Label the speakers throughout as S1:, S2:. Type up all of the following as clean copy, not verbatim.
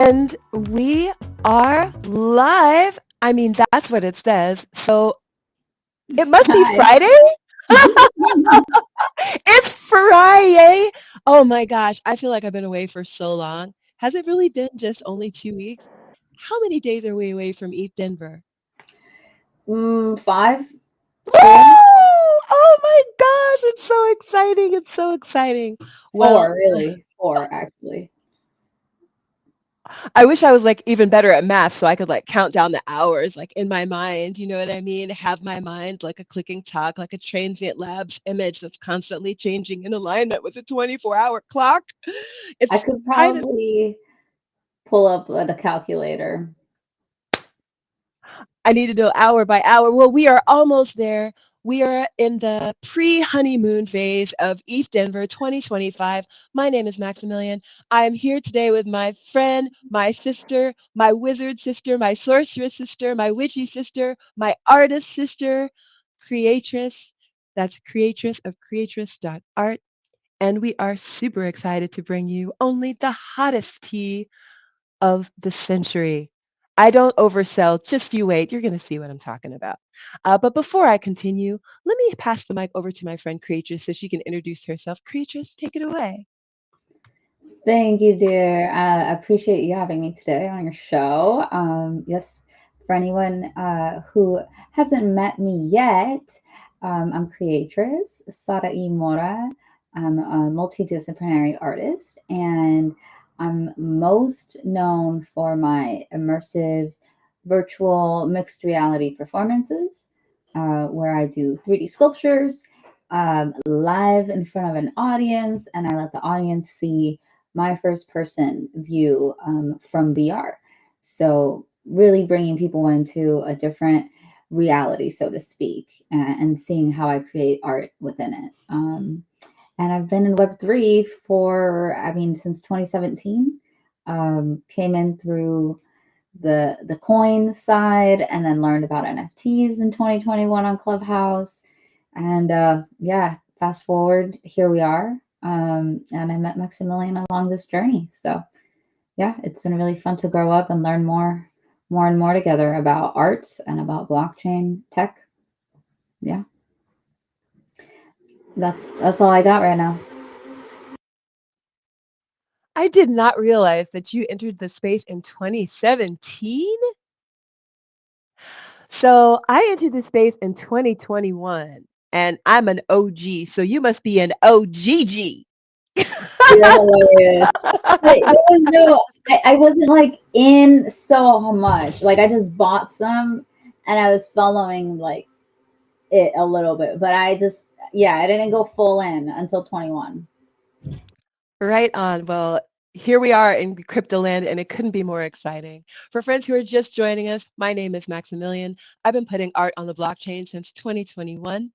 S1: And we are live. I mean, that's what it says. So it must be
S2: Hi.
S1: Friday. It's Friday. Oh my gosh. I feel like I've been away for so long. Has it really been just only 2 weeks? How many days are we away from Eat Denver?
S2: Five,
S1: Woo!
S2: 4,
S1: Oh my gosh. It's so exciting. It's so exciting. Well,
S2: 4, really. 4, actually.
S1: I wish I was like even better at math so I could like count down the hours like in my mind, you know what I mean? Have my mind like a clicking clock, like a transient labs image that's constantly changing in alignment with a 24-hour clock.
S2: I
S1: It's
S2: could
S1: kind of
S2: probably pull up the calculator.
S1: I need to know hour by hour. Well, we are almost there. We are in the pre-honeymoon phase of ETH Denver 2025. My name is Maximilian. I am here today with my friend, my sister, my wizard sister, my sorceress sister, my witchy sister, my artist sister, creatress. That's creatress of creatress.art. And we are super excited to bring you only the hottest tea of the century. I don't oversell, just you wait. You're going to see what I'm talking about. But before I continue, let me pass the mic over to my friend Creatress so she can introduce herself. Creatress, take it away.
S2: Thank you, dear. I appreciate you having me today on your show. Yes, for anyone who hasn't met me yet, I'm Creatress, Sara E. Mora. I'm a multidisciplinary artist, and I'm most known for my immersive virtual mixed reality performances, where I do 3D sculptures live in front of an audience, and I let the audience see my first person view from VR. So, really bringing people into a different reality, so to speak, and seeing how I create art within it. And I've been in Web3 for, I mean, since 2017. Came in through the coin side and then learned about NFTs in 2021 on Clubhouse. And yeah, fast forward, here we are. And I met Maximilian along this journey. So yeah, it's been really fun to grow up and learn more and more together about arts and about blockchain tech. Yeah, that's all I got right now.
S1: I did not realize that you entered the space in 2017. So I entered the space in 2021, and I'm an OG. So you must be an OGG.
S2: You're hilarious. But there was no, I wasn't like in so much. Like I just bought some and I was following like it a little bit, but I just, yeah, I didn't go full in until 21.
S1: Right on. Well, here we are in crypto land, and it couldn't be more exciting. For friends who are just joining us, my name is Maximilian. I've been putting art on the blockchain since 2021.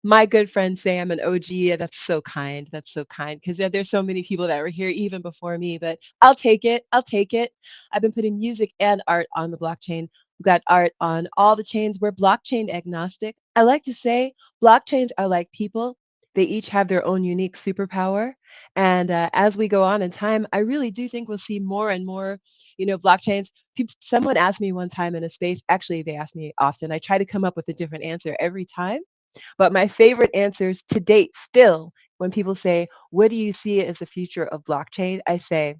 S1: My good friends say I'm an OG. And that's so kind. That's so kind because there's so many people that were here even before me, but I'll take it. I'll take it. I've been putting music and art on the blockchain. We've got art on all the chains. We're blockchain agnostic. I like to say blockchains are like people. They each have their own unique superpower. And as we go on in time, I really do think we'll see more and more, blockchains. Someone asked me one time in a space, actually, they ask me often. I try to come up with a different answer every time, but my favorite answers to date still, when people say, what do you see as the future of blockchain? I say,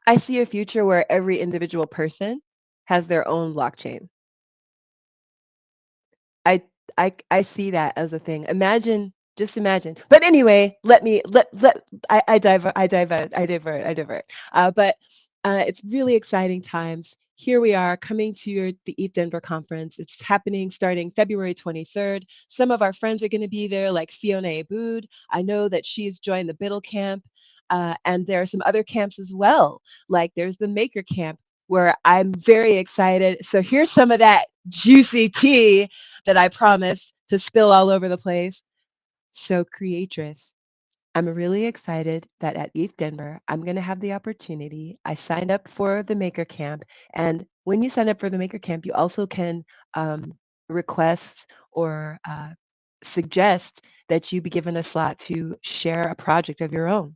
S1: I see a future where every individual person has their own blockchain. I I see that as a thing. Imagine, just imagine. But anyway, let I divert. But it's really exciting times. Here we are coming to the Eat Denver conference. It's happening starting February 23rd. Some of our friends are going to be there, like Fiona Abood. I know that she's joined the Biddle camp. And there are some other camps as well. Like there's the Maker camp, where I'm very excited. So here's some of that juicy tea that I promised to spill all over the place. So, Creatress, I'm really excited that at ETH Denver, I'm going to have the opportunity. I signed up for the Maker Camp. And when you sign up for the Maker Camp, you also can request or suggest that you be given a slot to share a project of your own.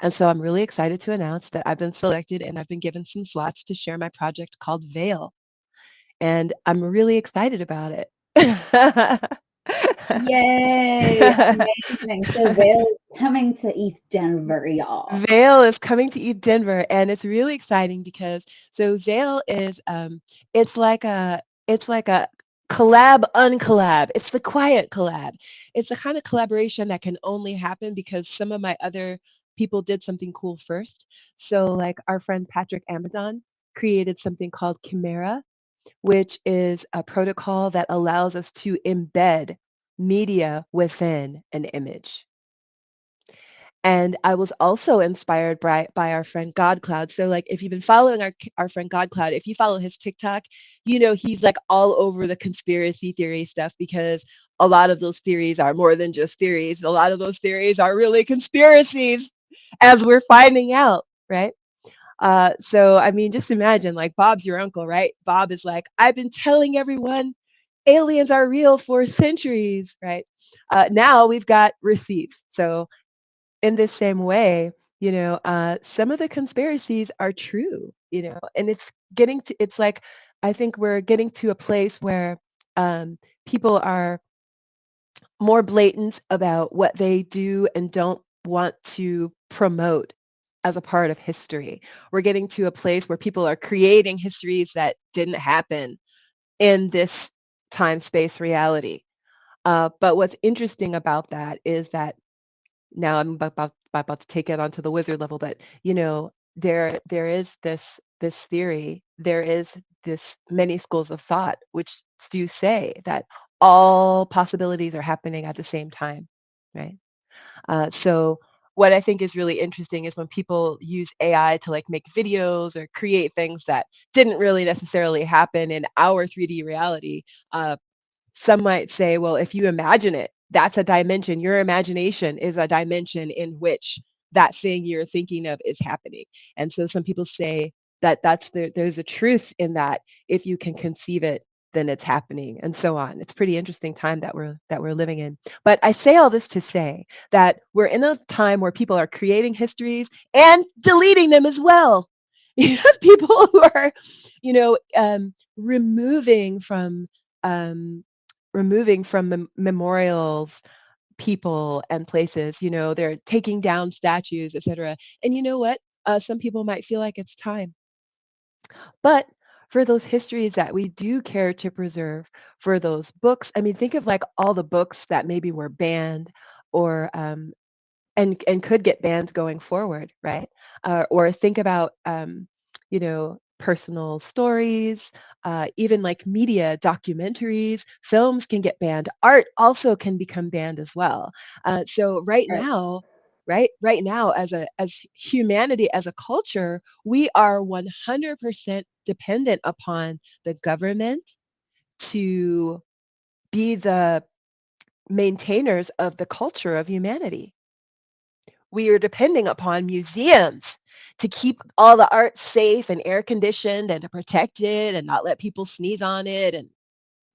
S1: And so I'm really excited to announce that I've been selected and I've been given some slots to share my project called Veil. And I'm really excited about it.
S2: Yay! Amazing. So Vale is coming to East Denver, y'all.
S1: Vail is coming to Eat Denver, and it's really exciting because so Vail is it's like a it's like a collab uncollab. It's the quiet collab. It's a kind of collaboration that can only happen because some of my other people did something cool first. So like our friend Patrick Amadon created something called Chimera, which is a protocol that allows us to embed media within an image. And I was also inspired by our friend GodCloud. So like if you've been following our friend GodCloud, if you follow his TikTok, you know he's like all over the conspiracy theory stuff because a lot of those theories are more than just theories. A lot of those theories are really conspiracies, as we're finding out, right? So I mean, just imagine like Bob's your uncle, right? Bob is like, I've been telling everyone aliens are real for centuries, right? Now we've got receipts. So in this same way, some of the conspiracies are true, and it's like, I think we're getting to a place where people are more blatant about what they do and don't want to promote as a part of history. We're getting to a place where people are creating histories that didn't happen in this time space reality. But what's interesting about that is that now I'm about to take it onto the wizard level, but there is this theory, there is this many schools of thought which do say that all possibilities are happening at the same time, right? So what I think is really interesting is when people use AI to like make videos or create things that didn't really necessarily happen in our 3D reality. Some might say, well, if you imagine it, that's a dimension. Your imagination is a dimension in which that thing you're thinking of is happening. And so some people say that there's a truth in that. If you can conceive it, then it's happening, and so on. It's a pretty interesting time that we're living in. But I say all this to say that we're in a time where people are creating histories and deleting them as well. You have people who are, removing from um, memorials, people and places. They're taking down statues, etc. And you know what? Some people might feel like it's time, but for those histories that we do care to preserve, for those books, I mean, think of like all the books that maybe were banned or and could get banned going forward, right? Or think about personal stories, even like media documentaries, films can get banned. Art also can become banned as well. So
S2: Right.
S1: right now, as humanity, as a culture, we are 100% dependent upon the government to be the maintainers of the culture of humanity. We are depending upon museums to keep all the art safe and air conditioned and to protect it and not let people sneeze on it and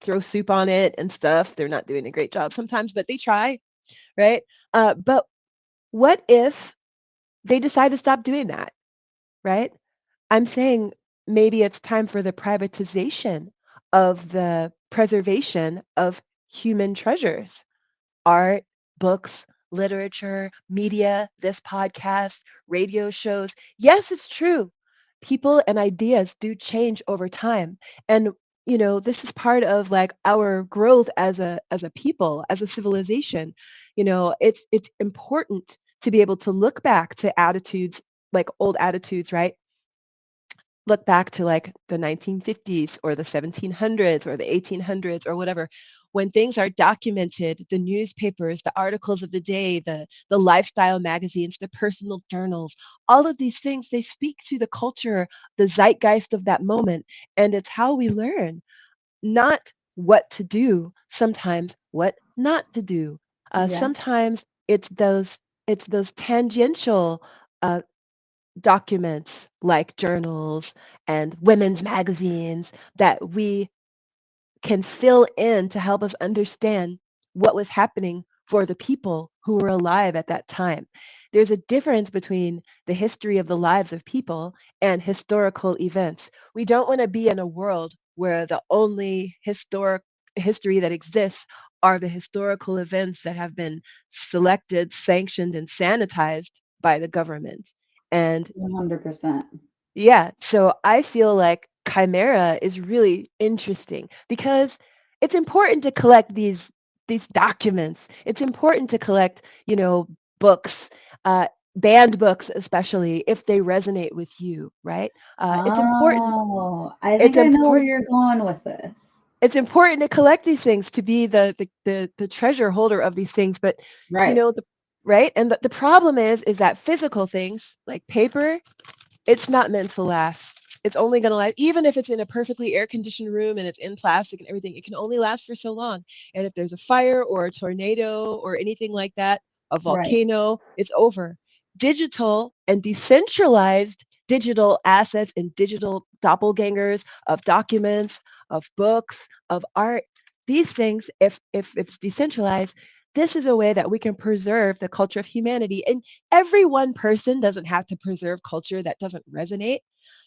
S1: throw soup on it and stuff. They're not doing a great job sometimes, but they try, right? But what if they decide to stop doing that, right? I'm saying maybe it's time for the privatization of the preservation of human treasures, art, books, literature, media, this podcast, radio shows. Yes, it's true. People and ideas do change over time. And this is part of like our growth as a people, as a civilization. It's important to be able to look back to attitudes, like old attitudes, right? Look back to like the 1950s or the 1700s or the 1800s or whatever, when things are documented, the newspapers, the articles of the day, the lifestyle magazines, the personal journals, all of these things, they speak to the culture, the zeitgeist of that moment. And it's how we learn, not what to do, sometimes what not to do.
S2: Yeah.
S1: Sometimes it's those tangential uh, documents like journals and women's magazines that we can fill in to help us understand what was happening for the people who were alive at that time. there's a difference between the history of the lives of people and historical events. We don't want to be in a world where the only historic history that exists are the historical events that have been selected, sanctioned, and sanitized by the government. And
S2: 100%.
S1: yeah, so I feel like Chimera is really interesting because it's important to collect these documents. It's important to collect, books, uh, banned books, especially if they resonate with you, right? It's important.
S2: Oh, I
S1: It's
S2: think I know where
S1: important.
S2: you're going with this.
S1: It's important to collect these things to be the treasure holder of these things. But you
S2: Right,
S1: know the right, and the problem is that physical things like paper, it's not meant to last. It's only going to last, even if it's in a perfectly air conditioned room and it's in plastic and everything, it can only last for so long. And if there's a fire or a tornado or anything like that, a
S2: right.
S1: volcano, it's over. Digital and decentralized digital assets and digital doppelgangers of documents, of books, of art, these things, if it's decentralized, this is a way that we can preserve the culture of humanity. And every one person doesn't have to preserve culture that doesn't resonate.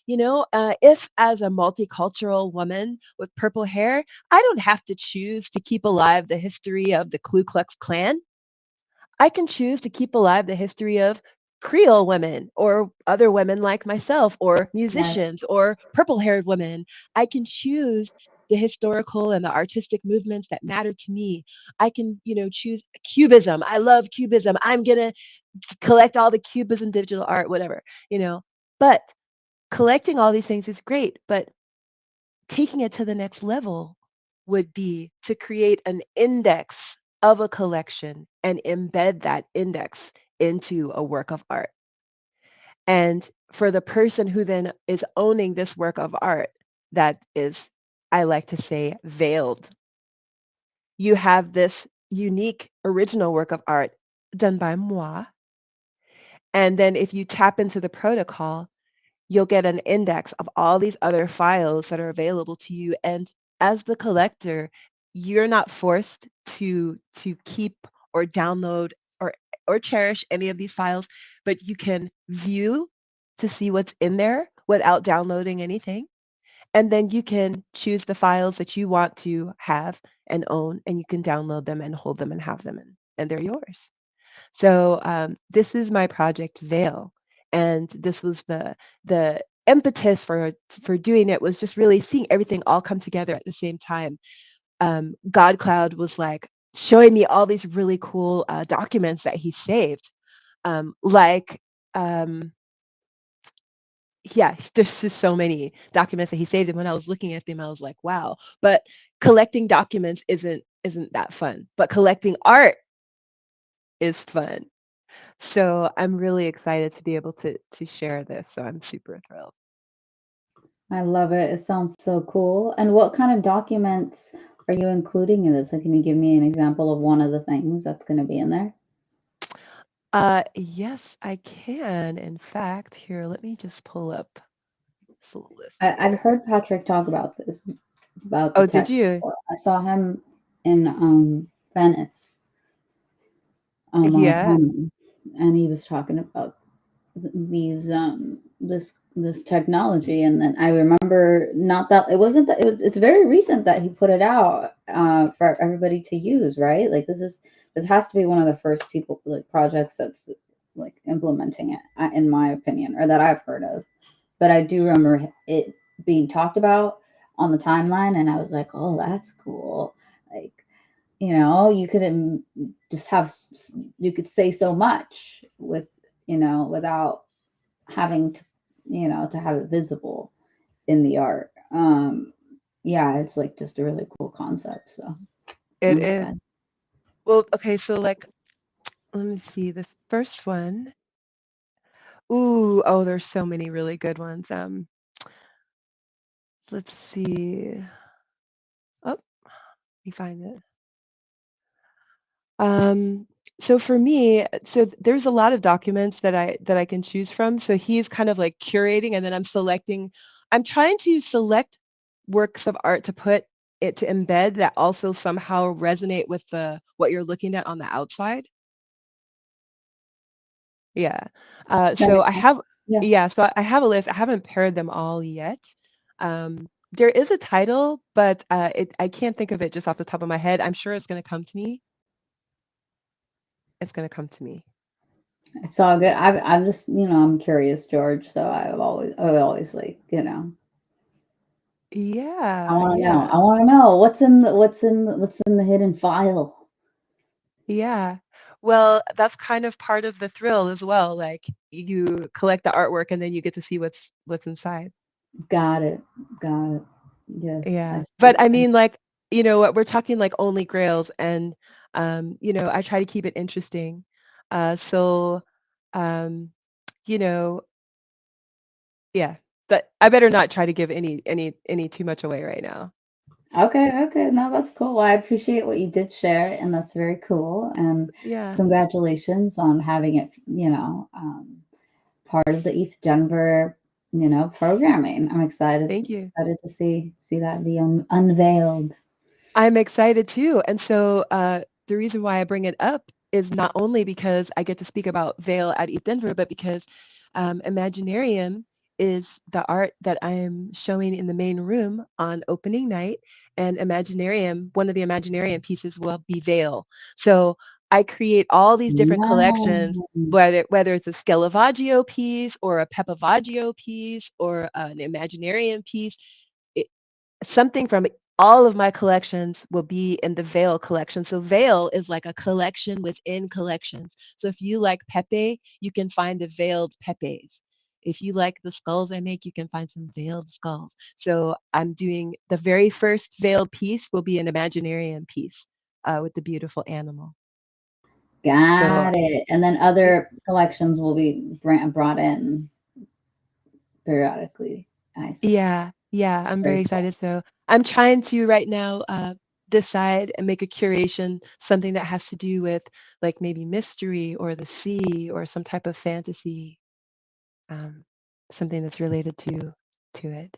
S1: If as a multicultural woman with purple hair, I don't have to choose to keep alive the history of the Ku Klux Klan. I can choose to keep alive the history of Creole women or other women like myself or
S2: Right.
S1: musicians or purple haired women. I can choose the historical and the artistic movements that matter to me. I can, choose Cubism. I love Cubism. I'm going to collect all the Cubism digital art, whatever, you know. But collecting all these things is great, but taking it to the next level would be to create an index of a collection and embed that index into a work of art. And for the person who then is owning this work of art, that is, I like to say, veiled, you have this unique original work of art done by moi. And then if you tap into the protocol, you'll get an index of all these other files that are available to you. And as the collector, you're not forced to keep or download or cherish any of these files, but you can view to see what's in there without downloading anything. And then you can choose the files that you want to have and own, and you can download them and hold them and have them, and they're yours. So this is my project Veil, and this was the impetus for doing it was just really seeing everything all come together at the same time. God Cloud was like showing me all these really cool documents that he saved, like. Yeah, there's just so many documents that he saved, and when I was looking at them, I was like, "Wow!" But collecting documents isn't that fun. But collecting art is fun. So I'm really excited to be able to share this. So I'm super thrilled.
S2: I love it. It sounds so cool. And what kind of documents are you including in this? Like, can you give me an example of one of the things that's going to be in there?
S1: Yes, I can. In fact, here, let me just pull up this little list
S2: I've
S1: here.
S2: heard Patrick talk about this, about the
S1: Oh, did
S2: tech
S1: you?
S2: before. I saw him in Venice on a
S1: Yeah.
S2: panel, and he was talking about these this technology. And then I remember, not that it wasn't that, it's very recent that he put it out for everybody to use, right? Like, this has to be one of the first people, like, projects that's like implementing it, in my opinion, or that I've heard of. But I do remember it being talked about on the timeline, and I was like, oh, that's cool. Like, you could just have, you could say so much with, without having to, to have it visible in the art. Yeah, it's like just a really cool concept. So
S1: It
S2: I'm
S1: is.
S2: excited.
S1: Well, okay, so like, let me see this first one. Ooh, oh, there's so many really good ones. Let's see. Oh, let me find it. Um, so for me, so there's a lot of documents that I can choose from. So he's kind of like curating, and then I'm selecting. I'm trying to select works of art to put it to embed that also somehow resonate with the what you're looking at on the outside. Yeah.
S2: That
S1: So
S2: makes
S1: I
S2: sense.
S1: have,
S2: Yeah.
S1: yeah, so I have a list. I haven't paired them all yet. There is a title, but I can't think of it just off the top of my head. I'm sure it's going to come to me. It's going to come to me.
S2: It's all good. I'm just, I'm curious, George. So I always like, I
S1: Yeah,
S2: want to know.
S1: yeah,
S2: I want to know what's in the hidden file.
S1: yeah. Well, that's kind of part of the thrill as well. Like you collect the artwork and then you get to see what's inside.
S2: Got it. Got it. Yes, I
S1: Yeah. But
S2: see.
S1: I mean, like, what we're talking like only grails and I try to keep it interesting. So um, you know, yeah. But I better not try to give any too much away right now.
S2: Okay, okay. No, that's cool. Well, I appreciate what you did share, and that's very cool. And
S1: Yeah.
S2: congratulations on having it, part of the East Denver, programming. I'm
S1: Thank you.
S2: excited to see that be unveiled.
S1: I'm excited too. And so the reason why I bring it up is not only because I get to speak about Veil at East Denver, but because Imaginarium is the art that I am showing in the main room on opening night. And Imaginarium, one of the Imaginarium pieces will be Veil. So I create all these different collections,
S2: Nice.
S1: whether it's a Scelavaggio piece or a Pepavaggio piece or an Imaginarium piece. Something from all of my collections will be in the Veil collection. So Veil is like a collection within collections. So if you like Pepe, you can find the veiled Pepes. If you like the skulls I make, you can find some veiled skulls. So I'm doing the very first veiled piece will be an Imaginarium piece with the beautiful animal. So
S2: Got it. And then other collections will be brought in periodically. I see.
S1: yeah, yeah, I'm very
S2: Very
S1: excited. So I'm trying to right now decide and make a curation, something that has to do with like maybe mystery or the sea or some type of fantasy, um, something that's related to it.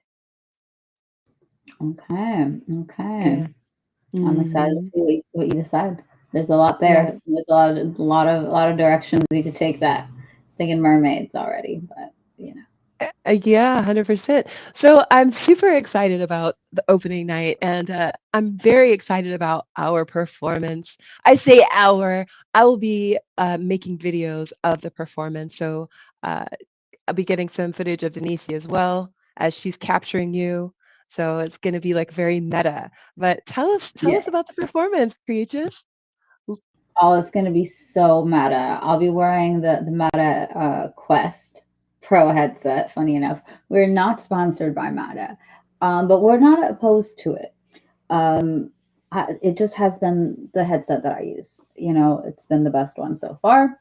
S2: cool. Okay.
S1: Yeah.
S2: Okay. I'm excited to
S1: Hmm.
S2: see what you decide. There's a lot
S1: Yeah.
S2: there. There's a lot of directions you could take that. Thinking mermaids already, but
S1: Yeah, 100%. So I'm super excited about the opening night, and I'm very excited about our performance. I say our, I will be making videos of the performance. So uh, I'll be getting some footage of Denise as well as she's capturing you. So it's going to be like very meta. But tell us about the
S2: yes.
S1: performance, Creatures.
S2: Oh, it's gonna be so meta. I'll be wearing the Meta Quest Pro headset. Funny enough, we're not sponsored by Meta, but we're not opposed to it. Um, it just has been the headset that I use. It's been the best one so far.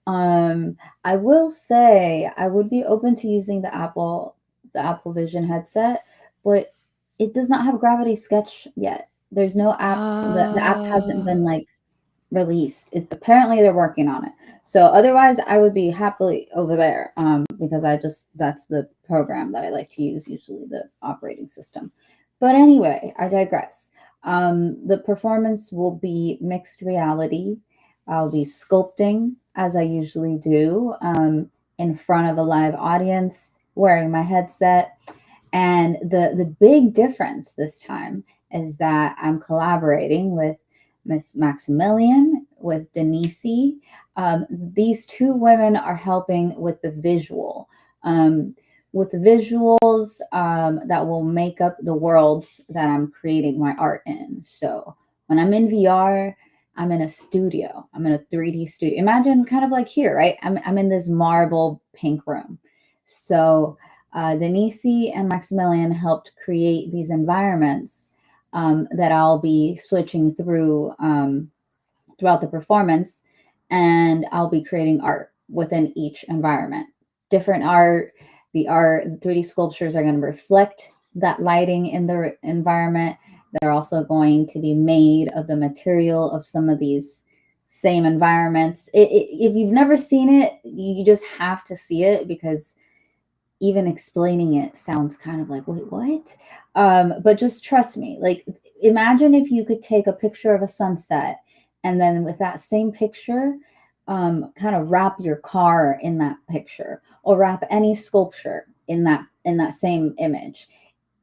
S2: I will say I would be open to using the Apple Vision headset, but it does not have Gravity Sketch yet. There's no app. The app hasn't
S1: Uh,
S2: been like released. It's apparently they're working on it. So otherwise, I would be happily over there because that's the program that I like to use, usually the operating system. But anyway, I digress. The performance will be mixed reality. I'll be sculpting as I usually do in front of a live audience, wearing my headset. And the big difference this time is that I'm collaborating with Miss Maximilian, with Denise. These two women are helping um, with the visuals that will make up the worlds that I'm creating my art in. So when I'm in VR, I'm in a studio. I'm in a 3D studio. Imagine kind of like here, right? I'm in this marble pink room. So Denise and Maximilian helped create these environments that I'll be switching through throughout the performance, and I'll be creating art within each environment. Different art, the 3D sculptures are going to reflect that lighting in the environment. They're also going to be made of the material of some of these same environments. If you've never seen it, you just have to see it because even explaining it sounds kind of like, wait, what? But just trust me. Like, imagine if you could take a picture of a sunset and then with that same picture, kind of wrap your car in that picture, or wrap any sculpture in that same image.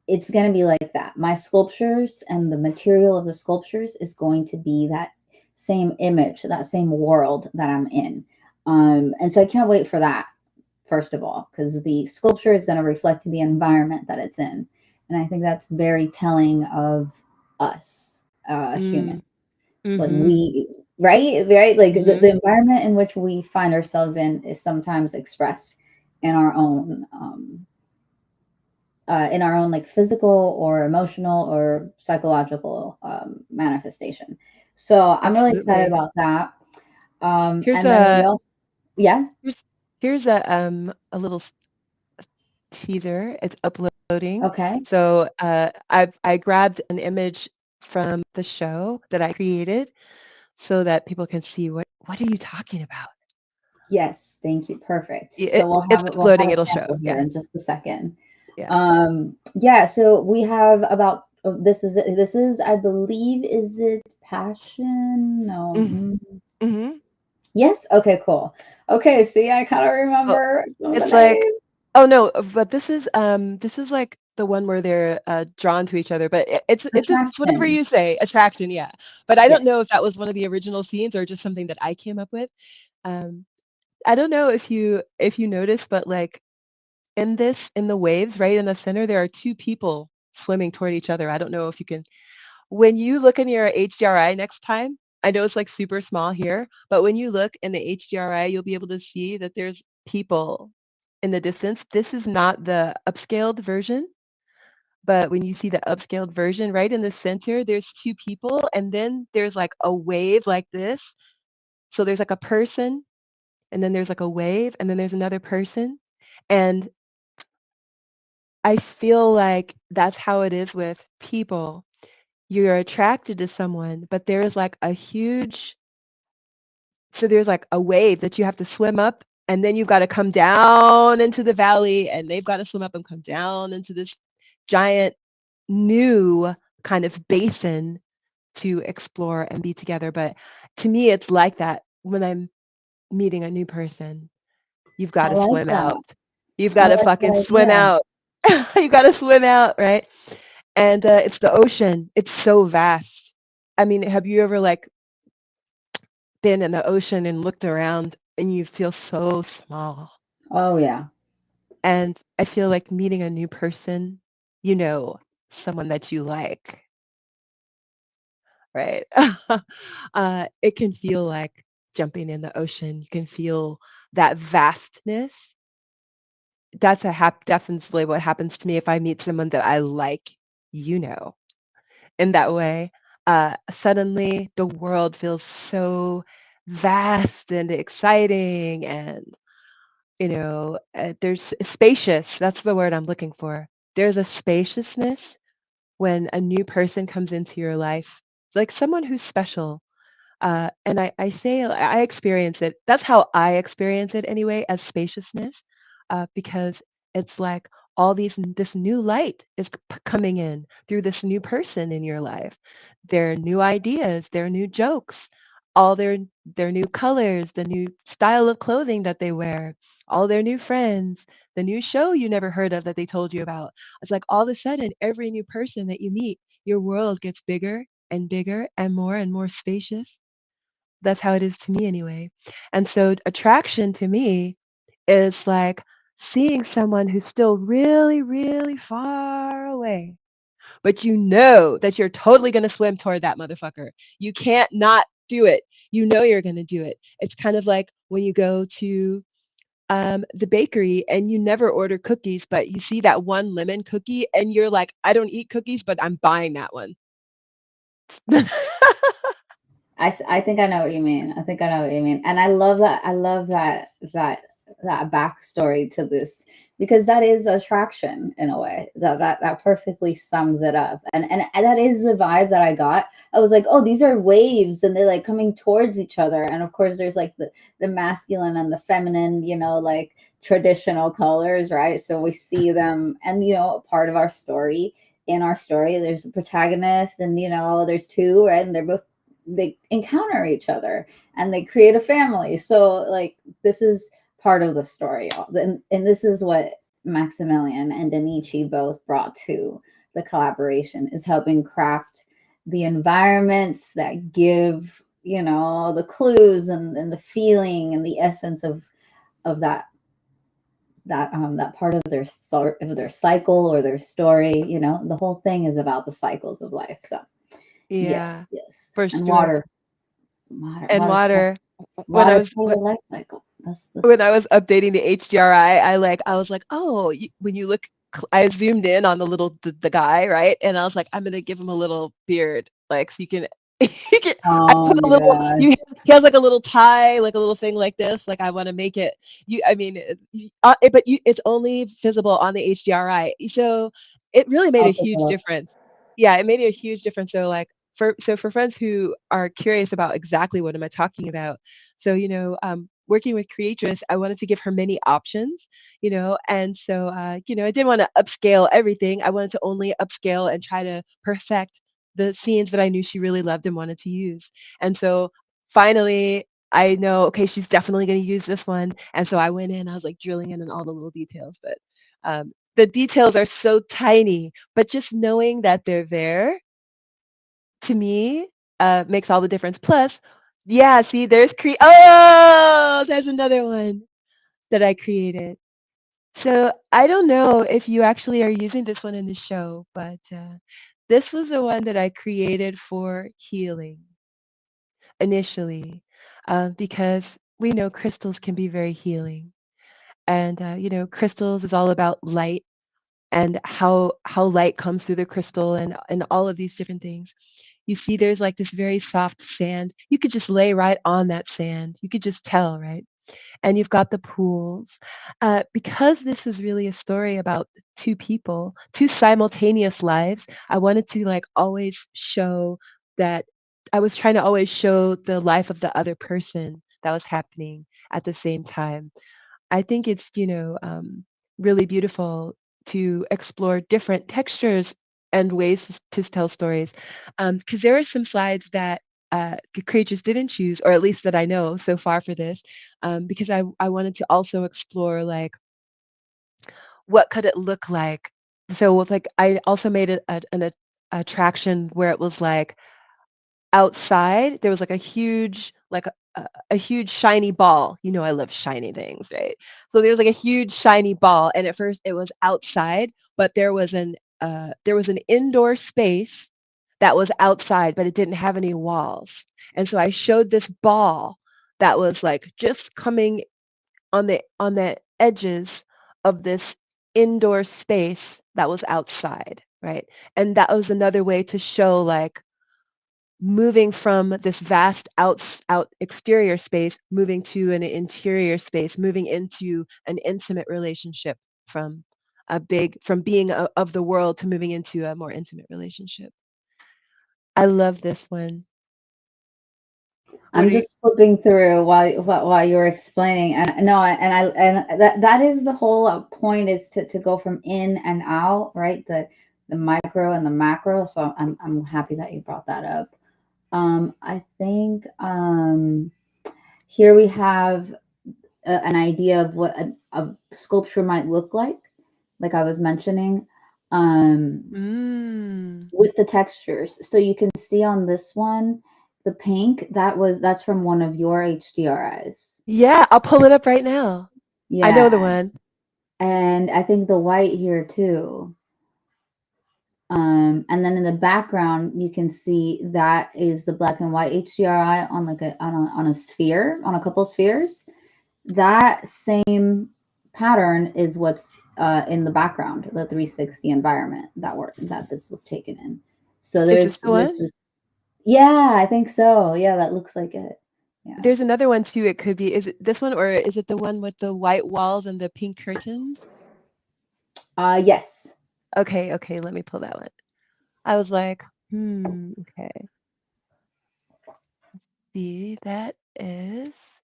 S2: It's going to be like that. My sculptures and the material of the sculptures is going to be that same image, that same world that I'm in. And so I can't wait for that, first of all, because the sculpture is going to reflect the environment that it's in. And I think that's very telling of us, humans.
S1: Mm,
S2: Like
S1: mm-hmm,
S2: we, right, like
S1: mm-hmm.
S2: the environment in which we find ourselves in is sometimes expressed in our own, in our own like physical or emotional or psychological, manifestation. So I'm really excited
S1: Absolutely.
S2: about that.
S1: Here's
S2: And then we
S1: a
S2: also, yeah,
S1: here's here's a little teaser. It's uploading.
S2: okay,
S1: So I grabbed an image from the show that I created so that people can see what are you talking about?
S2: yes, thank you, perfect.
S1: It,
S2: So
S1: it's
S2: we'll have
S1: uploading.
S2: a
S1: It'll show.
S2: sample here
S1: Yeah,
S2: in just a second.
S1: yeah.
S2: Yeah, so we have about, this is, I believe, is it passion? No.
S1: Mm-hmm. Mm-hmm.
S2: Yes. Okay. Cool. Okay. See, I kind of
S1: Well,
S2: remember some of the
S1: it's like,
S2: names.
S1: oh no, but this is like the one where they're drawn to each other. But it's whatever
S2: Attraction.
S1: you say, attraction, yeah. But I don't
S2: Yes.
S1: know if that was one of the original scenes or just something that I came up with. Um, I don't know if you notice, but like in the waves, right in the center, there are two people swimming toward each other. I don't know if you can when you look in your HDRI next time, I know it's like super small here, but when you look in the HDRI, you'll be able to see that there's people in the distance. This is not the upscaled version, but when you see the upscaled version, right in the center, there's two people, and then there's like a wave like this. So there's like a person, and then there's like a wave, and then there's another person. And I feel like that's how it is with people. You're attracted to someone, but there is like a huge so there's like a wave that you have to swim up, and then you've got to come down into the valley, and they've got to swim up and come down into this giant new kind of basin to explore and be together. But to me, it's like that when I'm meeting a new person. You've got
S2: I
S1: to
S2: like
S1: swim
S2: that.
S1: out. You've
S2: I
S1: got to
S2: like
S1: fucking
S2: that
S1: swim
S2: idea.
S1: out. You got to swim out, right? And it's the ocean. It's so vast. I mean, have you ever like been in the ocean and looked around and you feel so small?
S2: Oh yeah.
S1: And I feel like meeting a new person, you know, someone that you like, right? It can feel like jumping in the ocean. You can feel that vastness. That's definitely what happens to me if I meet someone that I like, you know, in that way. Suddenly the world feels so vast and exciting and there's spacious. That's the word I'm looking for. There's a spaciousness when a new person comes into your life. It's like someone who's special. And I say I experience it. That's how I experience it anyway, as spaciousness, because it's like this new light is coming in through this new person in your life. Their new ideas, their new jokes, all their new colors, the new style of clothing that they wear, all their new friends, the new show you never heard of that they told you about. It's like all of a sudden, every new person that you meet, your world gets bigger and more spacious. That's how it is to me anyway. And so attraction to me is like seeing someone who's still really, really far away, but you know that you're totally going to swim toward that motherfucker. You can't not do it. You know you're going to do it. It's kind of like when you go to the bakery and you never order cookies, but you see that one lemon cookie and you're like, I don't eat cookies, but I'm buying that one.
S2: I think I know what you mean. I think I know what you mean. And I love that. I love that backstory to this, because that is attraction in a way. That perfectly sums it up. And that is the vibe that I got. I was like, oh, these are waves and they're like coming towards each other. And of course there's like the masculine and the feminine, like traditional colors, right? So we see them, and part of our story, in our story there's a protagonist, and there's two, right? And they're both they encounter each other and they create a family. So like this is part of the story, and this is what Maximilian and Danichi both brought to the collaboration, is helping craft the environments that give, you know, the clues and the feeling and the essence of that part of their of their cycle or their story. You know, the whole thing is about the cycles of life. So yes,
S1: Yeah,
S2: yes.
S1: for
S2: And
S1: sure. And
S2: water's
S1: water. When I
S2: water's
S1: was
S2: part of the life cycle. That's
S1: when
S2: this.
S1: I was updating the HDRI, I was like, oh, when you look, I zoomed in on the guy, right? And I was like, I'm gonna give him a little beard, like so you can, you can. I
S2: Oh
S1: put a
S2: my
S1: little.
S2: gosh.
S1: He has like a little tie, like a little thing like this. Like I want to make it. I mean, it's only visible on the HDRI, so it really made a
S2: I'll take a
S1: huge
S2: look.
S1: difference. Yeah, it made a huge difference. So like for friends who are curious about exactly what am I talking about, so, working with Creatress, I wanted to give her many options, and so, I didn't want to upscale everything. I wanted to only upscale and try to perfect the scenes that I knew she really loved and wanted to use. And so finally, I know, okay, she's definitely going to use this one. And so I went in, I was like drilling in on all the little details, but the details are so tiny, but just knowing that they're there to me, makes all the difference. Plus, yeah, see, there's another one that I created. So I don't know if you actually are using this one in the show, but this was the one that I created for healing initially, because we know crystals can be very healing, and crystals is all about light and how light comes through the crystal and all of these different things. You see there's like this very soft sand. You could just lay right on that sand. You could just tell, right? And you've got the pools. Because this was really a story about two people, two simultaneous lives, I wanted to like always show that I was trying to always show the life of the other person that was happening at the same time. I think it's, really beautiful to explore different textures and ways to tell stories. Because there are some slides that the creators didn't choose, or at least that I know so far for this, because I wanted to also explore like what could it look like. So with like I also made it an attraction where it was like outside, there was like a huge a huge shiny ball. You know I love shiny things, right? So there was like a huge shiny ball, and at first it was outside, but there was an indoor space that was outside, but it didn't have any walls. And so I showed this ball that was like just coming on the edges of this indoor space that was outside, right? And that was another way to show like moving from this vast out exterior space, moving to an interior space, moving into an intimate relationship from from being of the world to moving into a more intimate relationship. I love this one. What
S2: I'm
S1: are you?
S2: just flipping through while you're explaining, and no, and that is the whole point, is to go from in and out, right? The micro and the macro. So I'm happy that you brought that up. I think here we have an idea of what a sculpture might look like I was mentioning,
S1: Mm.
S2: with the textures. So you can see on this one, the pink, that's from one of your HDRIs.
S1: Yeah, I'll pull it up right now. I know
S2: Yeah.
S1: the one.
S2: And I think the white here too. And then in the background, you can see that is the black and white HDRI on like on a sphere, on a couple spheres. That same pattern is what's in the background, the 360 environment that this was taken in. So
S1: Is this the
S2: there's
S1: one?
S2: just, yeah, I think so. Yeah, that looks like it. Yeah.
S1: There's another one too. It could be. Is it this one or is it the one with the white walls and the pink curtains?
S2: Yes.
S1: Okay, okay, let me pull that one. I was like, okay. See, that is.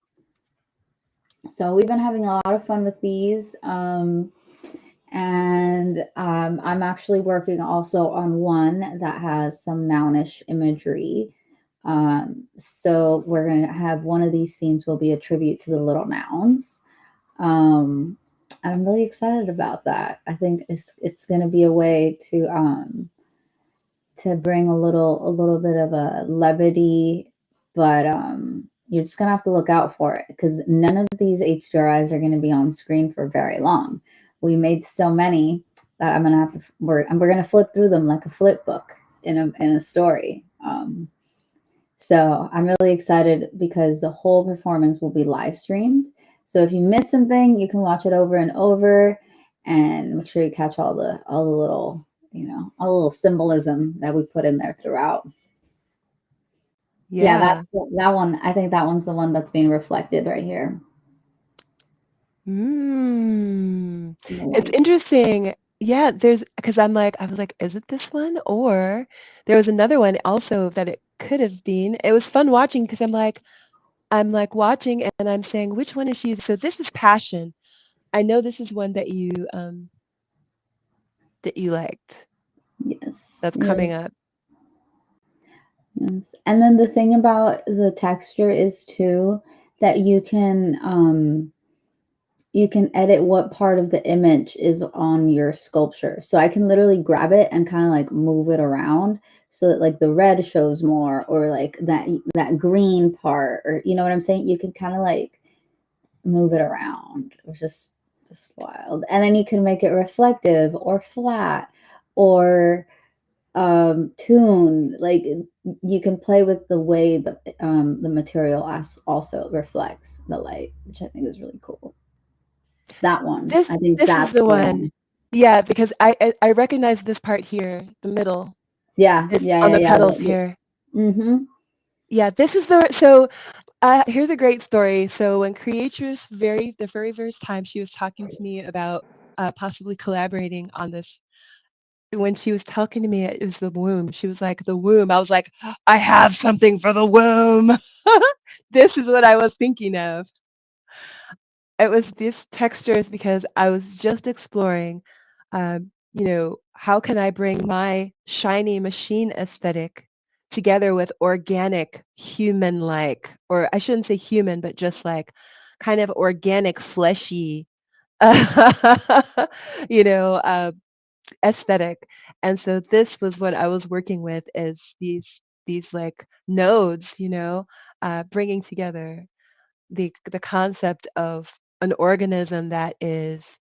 S2: So we've been having a lot of fun with these. And I'm actually working also on one that has some nounish imagery. So we're going to have one of these scenes will be a tribute to the little nouns. Um, and I'm really excited about that. I think it's going to be a way to bring a little bit of a levity, but you're just gonna have to look out for it because none of these HDRIs are gonna be on screen for very long. We made so many that I'm gonna have to we're gonna flip through them like a flip book in a story. So I'm really excited because the whole performance will be live streamed. So if you miss something, you can watch it over and over, and make sure you catch all the little all the little symbolism that we put in there throughout. Yeah,
S1: Yeah.
S2: that one. I think that one's the one that's being reflected right here
S1: Mm.
S2: in the
S1: It's
S2: lights.
S1: interesting. Yeah, there's because I was like, is it this one? Or there was another one also that it could have been. It was fun watching because I'm like watching and I'm saying, which one is she using? So this is Passion. I know this is one that you liked.
S2: Yes,
S1: That's coming
S2: yes,
S1: up.
S2: yes. And then the thing about the texture is too that you can edit what part of the image is on your sculpture. So I can literally grab it and kind of like move it around so that like the red shows more or like that green part or you know what I'm saying? You can kind of like move it around. It was just wild. And then you can make it reflective or flat or tune like you can play with the way the material also reflects the light, which I think is really cool. That one.
S1: This
S2: I think
S1: this is
S2: that's
S1: the
S2: the
S1: one.
S2: one.
S1: Yeah, because I recognize this part here, the middle.
S2: Yeah,
S1: It's
S2: yeah,
S1: on
S2: yeah,
S1: the
S2: yeah.
S1: petals here.
S2: Mhm.
S1: Yeah, this is the so here's a great story. So when Creatress the very first time she was talking to me about possibly collaborating on this, when she was talking to me, it was the womb. She was like, the womb. I was like, I have something for the womb. This is what I was thinking of. It was these textures because I was just exploring, how can I bring my shiny machine aesthetic together with organic, human-like, or I shouldn't say human, but just like kind of organic, fleshy, you know, uh, aesthetic. And so this was what I was working with is these like nodes, bringing together the concept of an organism that is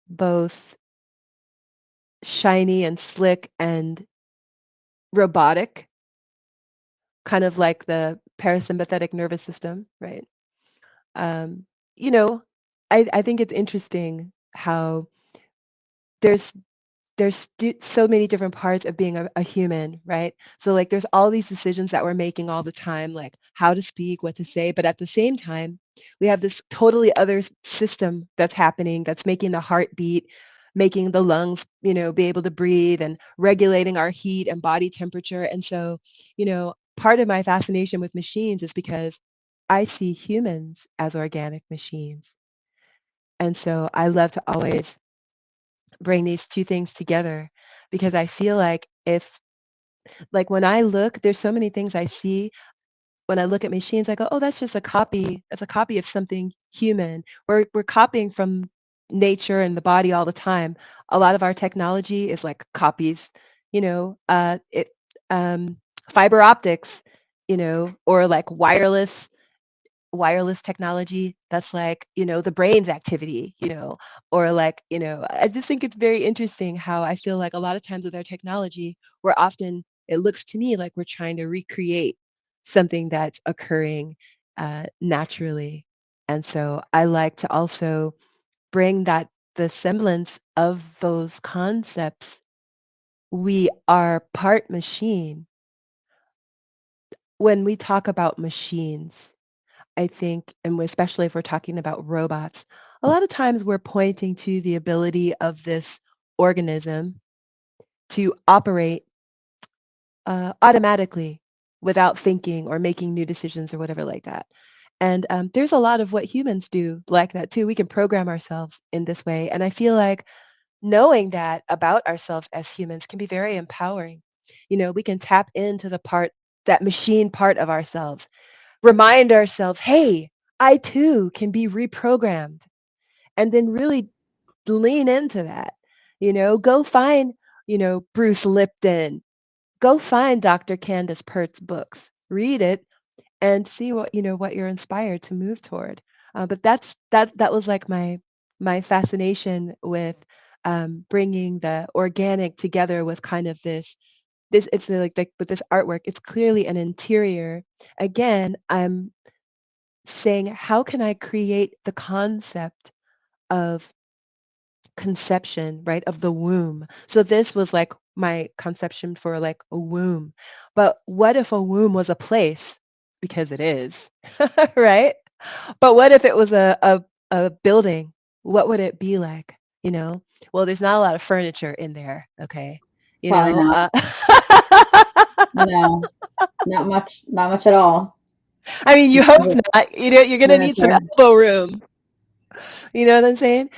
S1: both shiny and slick and robotic, kind of like the parasympathetic nervous system, right? Um, you know, I think it's interesting how there's so many different parts of being a human, right? So like there's all these decisions that we're making all the time, like how to speak, what to say, but at the same time, we have this totally other system that's happening that's making the heart beat, making the lungs, be able to breathe and regulating our heat and body temperature. And so, part of my fascination with machines is because I see humans as organic machines. And so I love to always bring these two things together because I feel like if like when I look, there's so many things I see when I look at machines, I go, oh, that's just a copy. That's a copy of something human. We're copying from nature and the body all the time. A lot of our technology is like copies, it um, fiber optics, or like wireless technology that's like the brain's activity, or like I just think it's very interesting how I feel like a lot of times with our technology we're often, it looks to me like we're trying to recreate something that's occurring naturally. And so I like to also bring that the semblance of those concepts. We are part machine. When we talk about machines, I think, and especially if we're talking about robots, a lot of times we're pointing to the ability of this organism to operate automatically without thinking or making new decisions or whatever like that. And there's a lot of what humans do like that too. We can program ourselves in this way. And I feel like knowing that about ourselves as humans can be very empowering. We can tap into the part, that machine part of ourselves, remind ourselves, hey, I too can be reprogrammed, and then really lean into that. Go find, Bruce Lipton, go find Dr. Candace Pert's books, read it, and see what you're inspired to move toward. But that was like my fascination with bringing the organic together with kind of this it's like with this artwork. It's clearly an interior. Again, I'm saying, how can I create the concept of conception, right, of the womb? So this was like my conception for like a womb. But what if a womb was a place? Because it is, right? But what if it was a building? What would it be like? You know? Well, there's not a lot of furniture in there, okay? You
S2: Probably
S1: know,
S2: not.
S1: uh,
S2: No, not much at all.
S1: I mean, you
S2: Just
S1: hope
S2: the
S1: not. You're gonna need some
S2: furniture.
S1: elbow room. You know what I'm saying?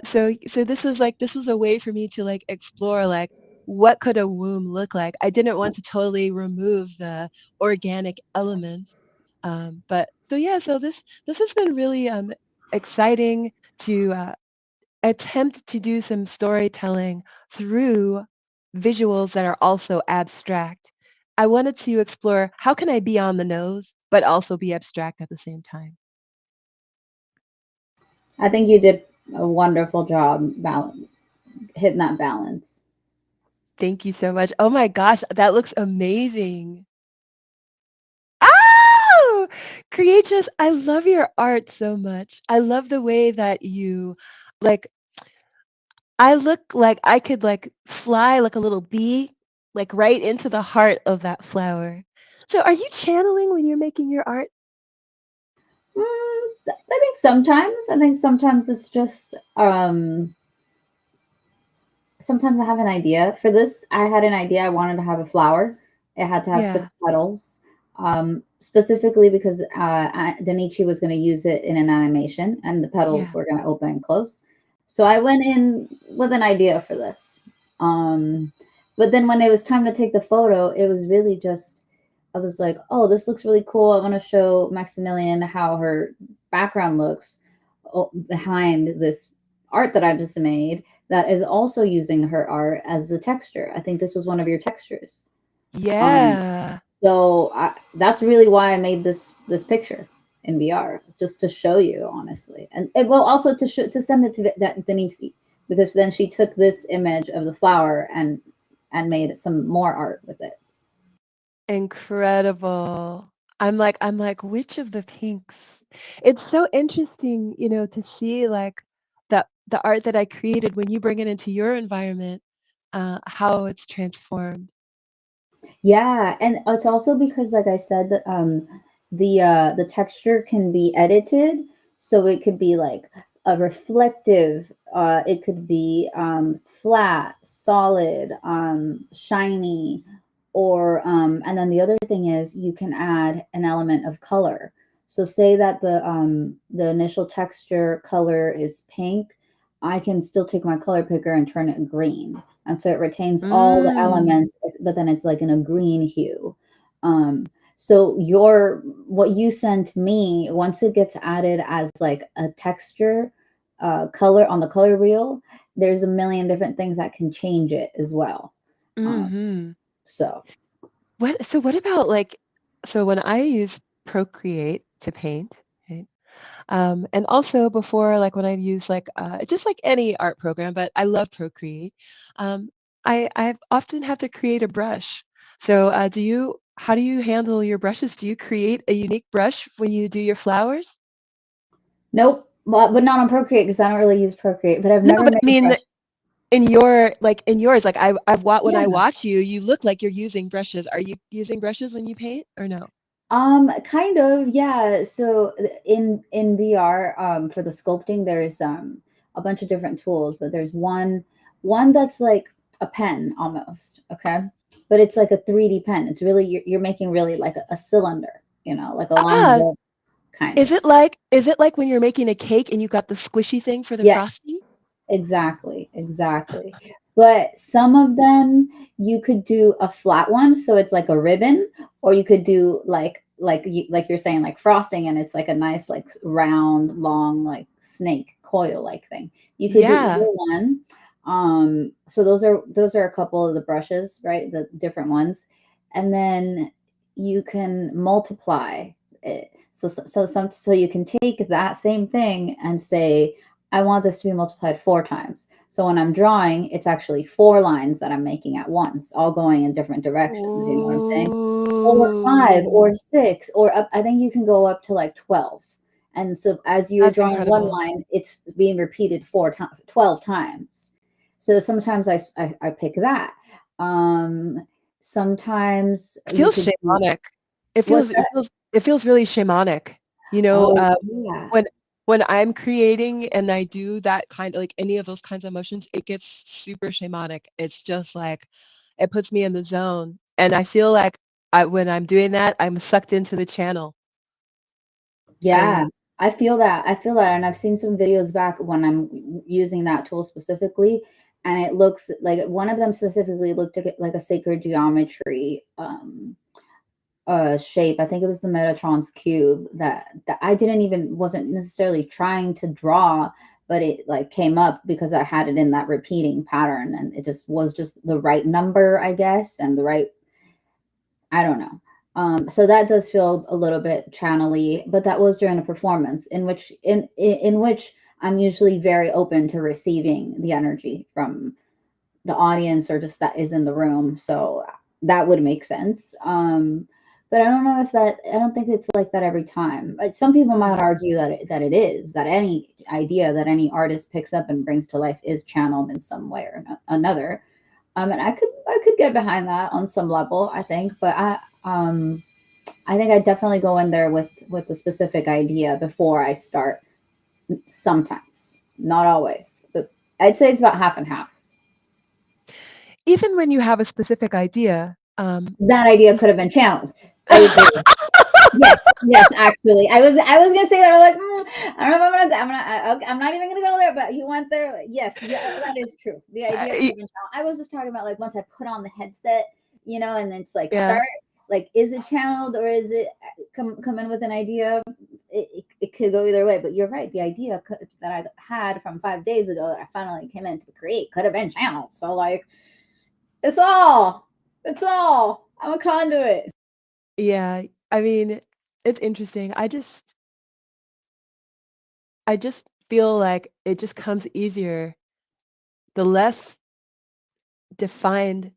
S1: So this was a way for me to like explore like what could a womb look like. I didn't want to totally remove the organic elements, but so yeah. So this has been really exciting to attempt to do some storytelling through visuals that are also abstract. I wanted to explore how can I be on the nose but also be abstract at the same time.
S2: I think you did a wonderful job hitting that balance.
S1: Thank you so much. Oh my gosh, that looks amazing. Oh, Creatress, I love your art so much. I love the way that you like I look like I could like fly like a little bee, like right into the heart of that flower. So are you channeling when you're making your art?
S2: I think sometimes. I think sometimes it's just sometimes I have an idea. For this, I had an idea. I wanted to have a flower. It had to have
S1: Yeah,
S2: 6 petals, specifically because Danichi was going to use it in an animation, and the petals
S1: yeah.
S2: were going to open and close. So I went in with an idea for this. Um, but then when it was time to take the photo, it was really just I was like, oh, this looks really cool. I want to show Maximilian how her background looks behind this art that I just made that is also using her art as the texture. I think this was one of your textures. Um,
S1: Yeah.
S2: that's really why I made this picture in VR, just to show you, honestly, and it will also to send it to Denise, because then she took this image of the flower and made some more art with it.
S1: Incredible. I'm like, which of the pinks? It's so interesting, to see like the art that I created when you bring it into your environment, how it's transformed.
S2: Yeah, and it's also because, like I said, that the texture can be edited, so it could be like a reflective. It could be flat, solid, shiny, or and then the other thing is you can add an element of color. So say that the initial texture color is pink, I can still take my color picker and turn it green, and so it retains all the
S1: Mm.
S2: elements, but then it's like in a green hue. Um, so your what you sent me, once it gets added as like a texture color on the color wheel, there's a million different things that can change it as well. Um,
S1: Mhm.
S2: so
S1: What about like, so when I use Procreate to paint, right? And also before, like when I've used like just like any art program, but I love Procreate. Um, I often have to create a brush. So how do you handle your brushes? Do you create a unique brush when you do your flowers?
S2: nope, but not on Procreate because I don't really use Procreate. But I've
S1: No,
S2: never
S1: but
S2: made
S1: I
S2: a
S1: mean
S2: brush.
S1: in yours, like when I
S2: Yeah.
S1: watch you, you look like you're using brushes. Are you using brushes when you paint or no?
S2: Kind of, yeah. So in VR, for the sculpting, there's a bunch of different tools, but there's one that's like a pen almost, okay? But it's like a 3D pen. It's really you're making really like a cylinder, like a long
S1: Ah,
S2: bowl, kind of.
S1: is it like when you're making a cake and you got the squishy thing for the
S2: Yes,
S1: frosting?
S2: exactly, exactly. but some of them you could do a flat one, so it's like a ribbon, or you could do like you're saying, like frosting, and it's like a nice like round, long, like snake coil like thing. You could do
S1: Yeah.
S2: either one. So those are a couple of the brushes, right? The different ones, and then you can multiply it. So you can take that same thing and say, I want this to be multiplied 4 times. So when I'm drawing, it's actually 4 lines that I'm making at once, all going in different directions. You know what I'm saying? Or five,
S1: Ooh,
S2: or six, or up. I think you can go up to like 12. And so as you're
S1: that's
S2: drawing one
S1: incredible.
S2: line, it's being repeated 4 times, 12 times. So sometimes I pick that. Um, Sometimes
S1: It
S2: you
S1: feels
S2: could do,
S1: shamanic. It
S2: what's
S1: feels it
S2: that?
S1: feels it feels really shamanic. You know,
S2: Oh, yeah.
S1: when when I'm creating and I do that kind of like any of those kinds of emotions, it gets super shamanic. It's just like it puts me in the zone, and I feel like when I'm doing that, I'm sucked into the channel. I
S2: Yeah,
S1: mean,
S2: I feel that. I feel that, and I've seen some videos back when I'm using that tool specifically, and it looks like one of them specifically looked like a sacred geometry shape. I think it was the Metatron's cube that I didn't even wasn't necessarily trying to draw, but it like came up because I had it in that repeating pattern, and it just was just the right number, I guess, and the right, I don't know. So that does feel a little bit channely, but that was during a performance in which I'm usually very open to receiving the energy from the audience or just that is in the room. So that would make sense. But I don't know if that, I don't think it's like that every time. Like some people might
S1: mhm.
S2: argue that it is, that any idea that any artist picks up and brings to life is channeled in some way or another. And I could get behind that on some level, I think, but I think I definitely go in there with a specific idea before I start. Sometimes, not always, but I'd say it's about half and half.
S1: Even when you have a specific idea,
S2: That idea
S1: this
S2: could have been channeled. I agree. Yes, yes, actually, I was gonna say that. I'm like, I don't know if I'm not even gonna go there. But you went there. Yes, yeah, that is true. The idea could
S1: I
S2: have been channeled. I was just talking about like once I put on the headset, and it's like
S1: yeah.
S2: start. Like, is it channeled or is it come in with an idea? It could go either way. But you're right. The idea that I had from 5 days ago that I finally came in to create could have been channeled. So like, it's all, it's all. I'm a conduit.
S1: Yeah, I mean, it's interesting. I just feel like it just comes easier the less defined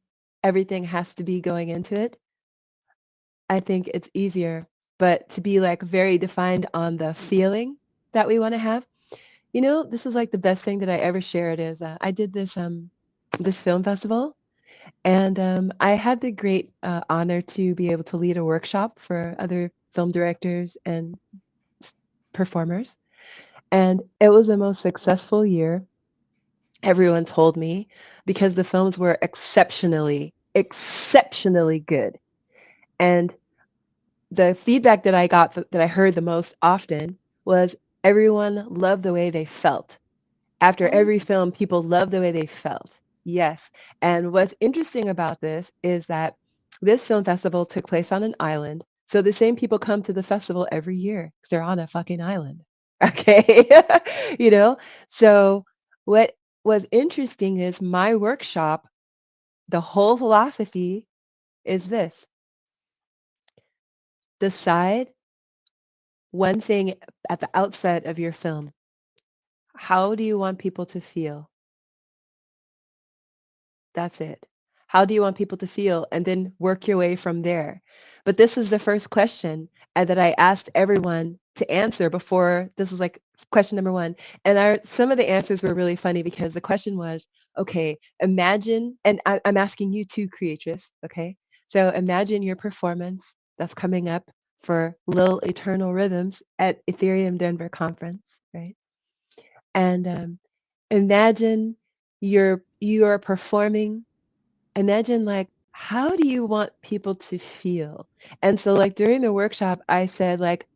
S1: everything has to be going into it. I think it's easier, but to be like very defined on the feeling that we want to have. You know, this is like the best thing that I ever shared is I did this film festival, and I had the great honor to be able to lead a workshop for other film directors and s- performers. And it was the most successful year, everyone told me, because the films were exceptionally good. And the feedback that I got that I heard the most often was everyone loved the way they felt. After
S2: Oh,
S1: every film, people loved the way they felt. Yes. And what's interesting about this is that this film festival took place on an island. So the same people come to the festival every year because they're on a fucking island. Okay. you know? So what was interesting is my workshop, the whole philosophy is this: decide one thing at the outset of your film. How do you want people to feel? That's it. How do you want people to feel? And then work your way from there. But this is the first question and that I asked everyone to answer before. This was like question number one. And some of the answers were really funny because the question was, okay, imagine, and I'm asking you too, creatress, okay? So imagine your performance that's coming up for Lil Eternal Rhythms at Ethereum Denver conference, right? And imagine you are performing. Imagine like how do you want people to feel? And so like during the workshop I said like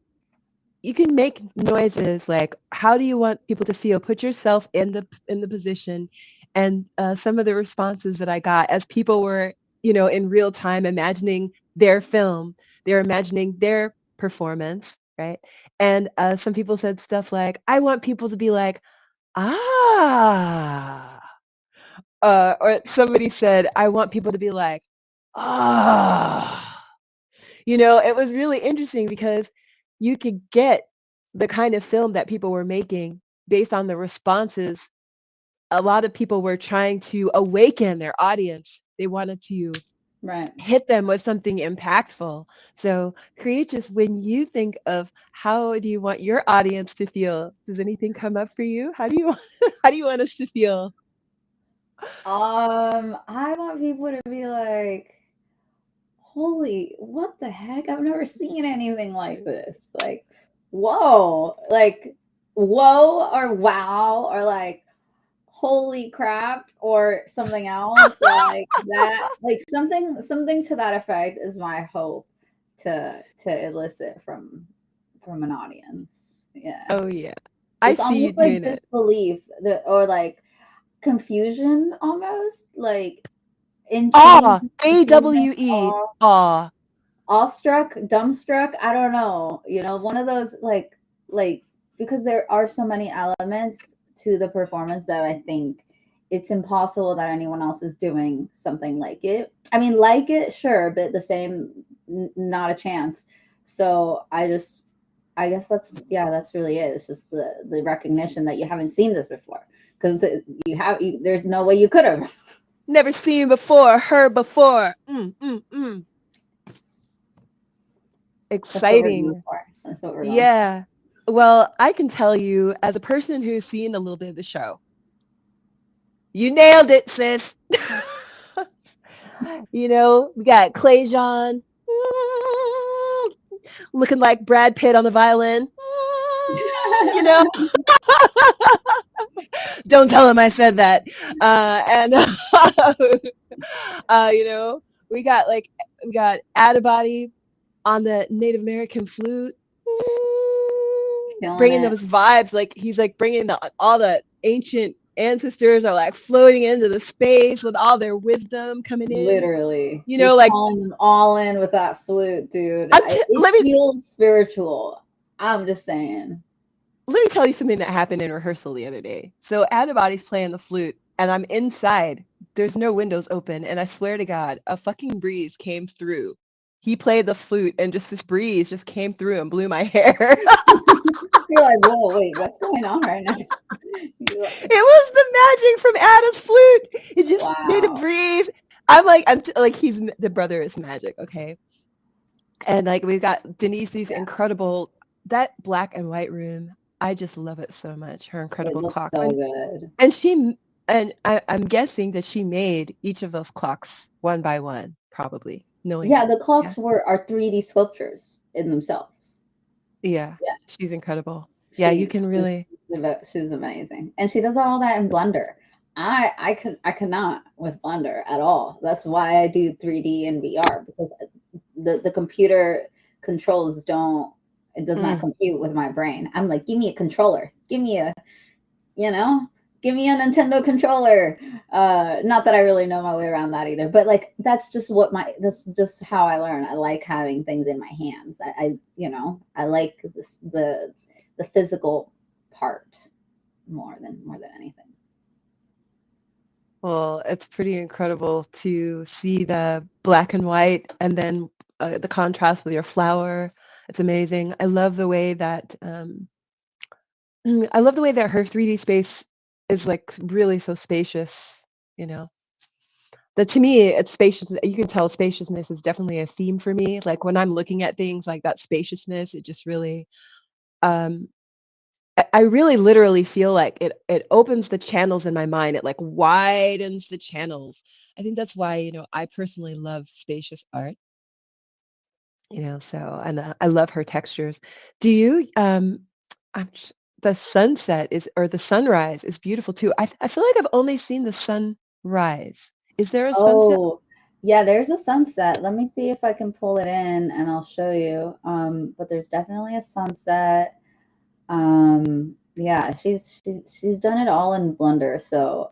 S1: you can make noises like how do you want people to feel? Put yourself in the position And some of the responses that I got as people were, in real time imagining their film, they're imagining their performance, right? And some people said stuff like, I want people to be like, ah. Or somebody said, I want people to be like, ah. It was really interesting because you could get the kind of film that people were making based on the responses. A lot of people were trying to awaken their audience. They wanted to
S2: Right.
S1: hit them with something impactful. So, Creators, when you think of how do you want your audience to feel, does anything come up for you? How do you how do you want us to feel?
S2: I want people to be like, holy, what the heck? I've never seen anything like this. Like, whoa, like, whoa, or wow, or like, holy crap, or something else like that. Like something to that effect is my hope to elicit from an audience. Yeah.
S1: Oh yeah. I
S2: It's
S1: see you
S2: almost like
S1: doing it.
S2: disbelief, or like confusion almost, like intrigue,
S1: Awe,
S2: confusion,
S1: AWE,
S2: awe,
S1: awe.
S2: awestruck, dumbstruck. I don't know. One of those, like because there are so many elements to the performance that I think it's impossible that anyone else is doing something like it. I mean, like it, sure, but the same, not a chance. So I guess that's really it. It's just the recognition that you haven't seen this before, because there's no way you could have.
S1: Never seen before, heard before.
S2: That's what we're going
S1: Exciting.
S2: for. That's what we're going for.
S1: Yeah. Well, I can tell you, as a person who's seen a little bit of the show, you nailed it, sis. We got Clay Jean looking like Brad Pitt on the violin. You know, don't tell him I said that. And you know, we got like we got Adibody on the Native American flute,
S2: Killing
S1: bringing
S2: it.
S1: those vibes. Like he's like bringing all the ancient ancestors are like floating into the space with all their wisdom coming in.
S2: Literally,
S1: You know,
S2: just
S1: like
S2: calling them all in with that flute, dude. It
S1: let me
S2: feels spiritual. I'm just saying.
S1: tell you something that happened in rehearsal the other day. So Adibody's playing the flute, and I'm inside. There's no windows open, and I swear to God, a fucking breeze came through. He played the flute, and just this breeze just came through and blew my hair.
S2: You're like, whoa, wait, what's going on right now? You're like,
S1: It was the magic from Ada's flute. It just made it
S2: wow.
S1: breathe. Like he's the brother is magic, okay? And like we've got Denise, these incredible that black and white room. I just love it so much. Her
S2: It
S1: incredible
S2: looks
S1: clocks,
S2: so good.
S1: and I'm guessing that she made each of those clocks one by one, probably knowing
S2: Yeah,
S1: her.
S2: the
S1: Yeah,
S2: clocks are 3D sculptures in themselves.
S1: yeah,
S2: Yeah,
S1: she's incredible. Yeah, you
S2: she
S1: can
S2: is
S1: really.
S2: she's amazing, and she does all that in Blender. I could not with Blender at all. That's why I do 3D and VR, because the computer controls don't it does not
S1: Mm.
S2: compute with my brain. I'm like, give me a controller, you know give me a Nintendo controller. Not that I really know my way around that either, but like that's just how I learn. I like having things in my hands. I like the physical part more than anything.
S1: Well, it's pretty incredible to see the black and white and then the contrast with your flower. It's amazing. I love the way that her 3D space is like really so spacious, you know. That to me, it's spacious. You can tell spaciousness is definitely a theme for me. Like when I'm looking at things like that spaciousness, it just really um I really literally feel like it opens the channels in my mind. It like widens the channels. I think that's why, I personally love spacious art, so and I love her textures. Do you I'm sh- the sunset is or the sunrise is beautiful too. I feel like I've only seen the sunrise. Is there a sunset?
S2: Oh, yeah, there's a sunset. Let me see if I can pull it in and I'll show you. But there's definitely a sunset. Yeah, she's done it all in Blender. So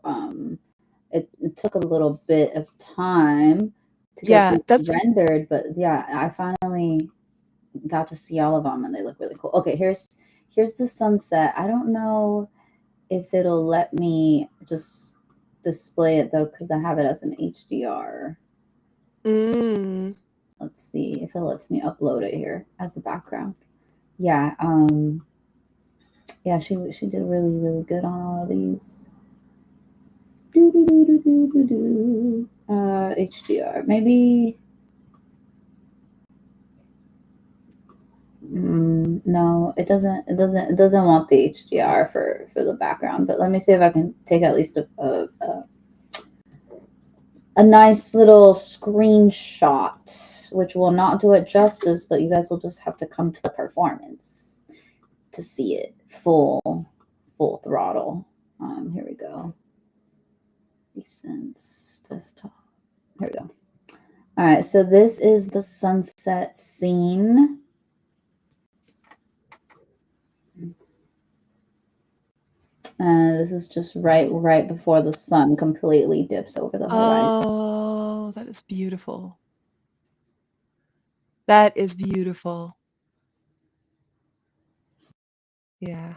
S2: it took a little bit of time to get
S1: Yeah,
S2: these
S1: that's
S2: rendered, but yeah, I finally got to see all of them and they look really cool. Okay, here's the sunset. I don't know if it'll let me just display it though, because I have it as an HDR.
S1: mm.
S2: Let's see if it lets me upload it here as the background. Yeah, yeah, she did really good on all of these. HDR. Maybe no, it doesn't want the HDR for the background. But let me see if I can take at least a nice little screenshot, which will not do it justice. But you guys will just have to come to the performance to see it full throttle. Here we go. Recents desktop. Here we go. All right, so this is the sunset scene. And this is just right before the sun completely dips over the horizon.
S1: Oh, that is beautiful. That is beautiful. Yeah.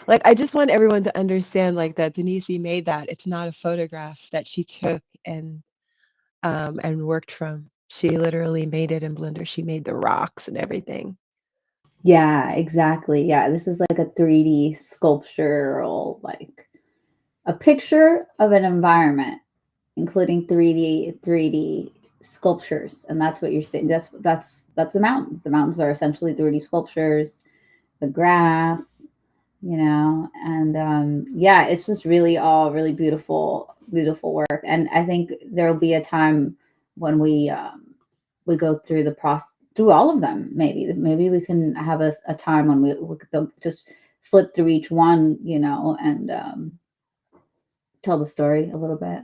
S1: Like, I just want everyone to understand, like, that Denise made that. It's not a photograph that she took and worked from. She literally made it in Blender. She made the rocks and everything.
S2: Yeah, exactly. Yeah, this is like a 3D sculptural, like a picture of an environment, including 3D sculptures, and that's what you're seeing. That's the mountains. The mountains are essentially 3D sculptures. The grass, and yeah, it's just really all really beautiful work. And I think there will be a time when we go through the process through all of them. Maybe we can have a time when we could just flip through each one, and tell the story a little bit.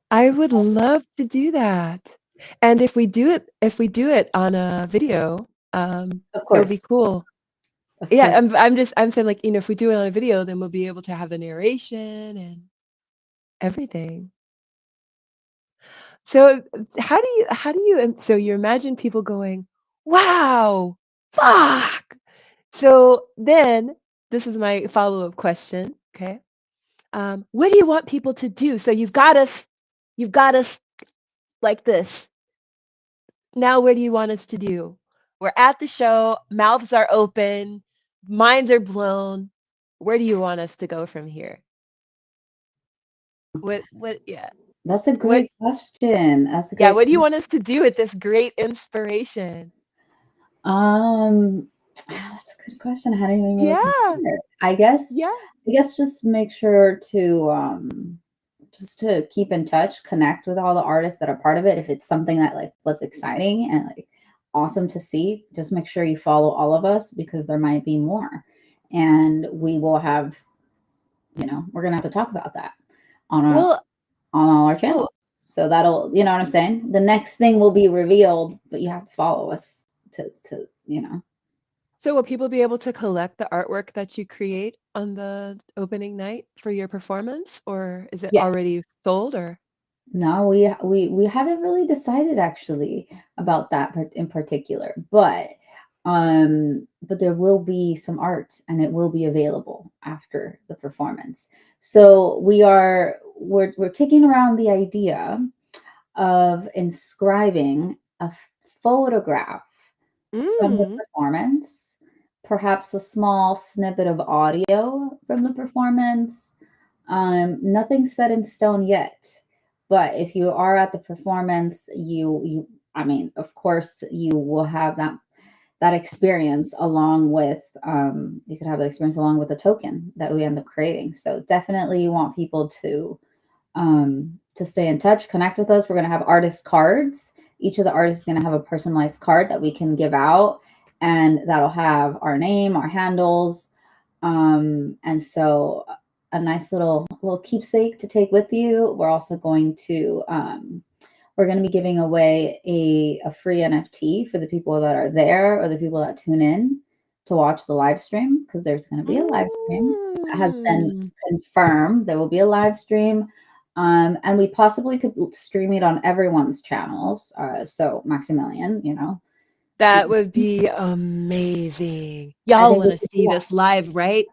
S1: I would love to do that. And if we do it on a video,
S2: Of
S1: it would be
S2: course,
S1: cool.
S2: of
S1: Yeah,
S2: course.
S1: I'm saying, like, if we do it on a video, then we'll be able to have the narration and everything. So so you imagine people going, "Wow, fuck." So then this is my follow-up question, okay? What do you want people to do? So you've got us like this. Now what do you want us to do? We're at the show, mouths are open, minds are blown. Where do you want us to go from here? Yeah.
S2: That's a
S1: What
S2: great question. That's a
S1: yeah,
S2: great
S1: what do you want us to do with this great inspiration?
S2: Um, that's a good question. I hadn't even really
S1: Yeah.
S2: considered. I
S1: Yeah.
S2: guess just make sure to just to keep in touch, connect with all the artists that are part of it. If it's something that like was exciting and like awesome to see, just make sure you follow all of us because there might be more. And we will have, we're gonna have to talk about that on our
S1: Well,
S2: on all our
S1: oh,
S2: channels. So that'll, you know what I'm saying? The next thing will be revealed, but you have to follow us to.
S1: so will people be able to collect the artwork that you create on the opening night for your performance, or is it
S2: Yes.
S1: already sold or
S2: No, we haven't really decided actually about that in particular, but there will be some art and it will be available after the performance. So we're kicking around the idea of inscribing a photograph from the
S1: Mm.
S2: performance, perhaps a small snippet of audio from the performance. Nothing set in stone yet, but if you are at the performance, I mean, of course, you will have that experience along with you could have that experience along with the token that we end up creating. So definitely, you want people to stay in touch, connect with us. We're going to have artist cards. Each of the artists is going to have a personalized card that we can give out, and that'll have our name, our handles, and so a nice little keepsake to take with you. We're going to be giving away a free NFT for the people that are there or the people that tune in to watch the live stream because there's going to be a live stream that has been
S1: Mm.
S2: confirmed. There will be a live stream. And we possibly could stream it on everyone's channels. So Maximilian,
S1: That would be amazing.
S2: I
S1: Y'all
S2: think we
S1: want to
S2: could do
S1: see
S2: that.
S1: this live, right?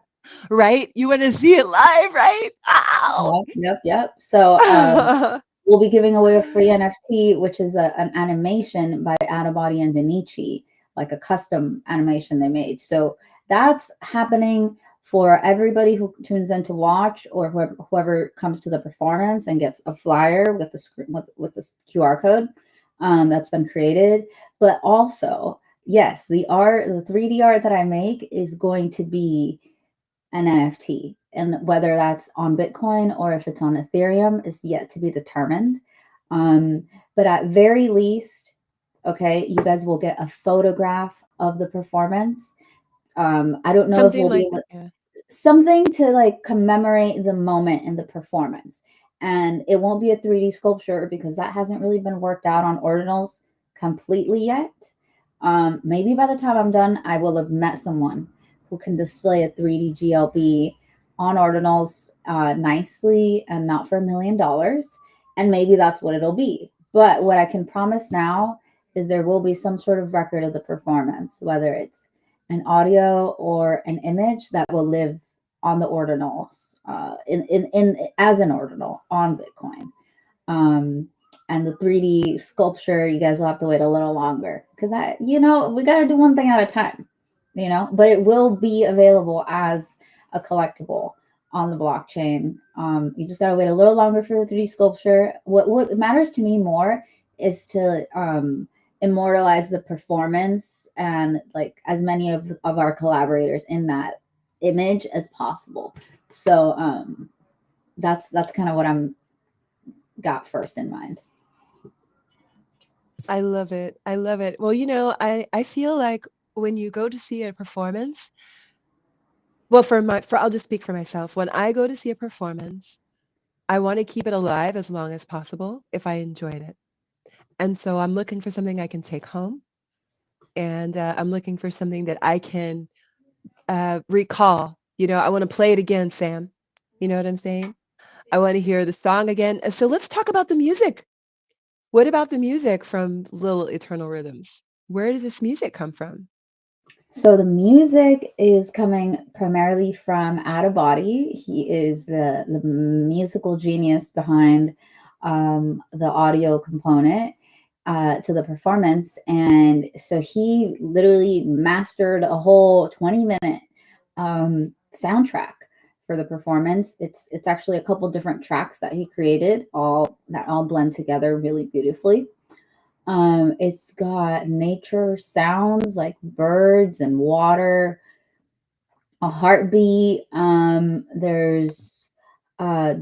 S1: Right? You want to see it live, right? Ow!
S2: Yep, yep, yep. So we'll be giving away a free NFT, which is an animation by Adibody and Denichi, like a custom animation they made. So that's happening for everybody who tunes in to watch, or whoever comes to the performance and gets a flyer with the screen with this QR code that's been created. But also, yes, the 3D art that I make is going to be an NFT. And whether that's on Bitcoin or if it's on Ethereum is yet to be determined. Um, but at very least, okay, you guys will get a photograph of the performance. I don't know if
S1: Something
S2: we'll be
S1: like
S2: able
S1: that, yeah.
S2: something to like commemorate the moment in the performance. And it won't be a 3D sculpture because that hasn't really been worked out on ordinals completely yet. Maybe by the time I'm done, I will have met someone who can display a 3D GLB on ordinals nicely and not for $1 million. And maybe that's what it'll be. But what I can promise now is there will be some sort of record of the performance, whether it's an audio or an image that will live on the ordinals in as an ordinal on Bitcoin. Um, and the 3D sculpture, you guys will have to wait a little longer because we got to do one thing at a time, but it will be available as a collectible on the blockchain. You just got to wait a little longer for the 3D sculpture. What matters to me more is to immortalize the performance and like as many of our collaborators in that image as possible. So that's kind of what I'm got first in mind.
S1: I love it. I love it. Well, I feel like when you go to see a performance, well, for I'll just speak for myself. When I go to see a performance, I want to keep it alive as long as possible if I enjoyed it. And so I'm looking for something I can take home, and I'm looking for something that I can recall. I want to play it again, Sam. You know what I'm saying? I want to hear the song again. So let's talk about the music. What about the music from Lil Eternal Rhythms? Where does this music come from?
S2: So the music is coming primarily from Out of Body. He is the musical genius behind the audio component to the performance. And so he literally mastered a whole 20-minute soundtrack for the performance. It's actually a couple different tracks that he created, all blend together really beautifully. It's got nature sounds like birds and water, a heartbeat. There's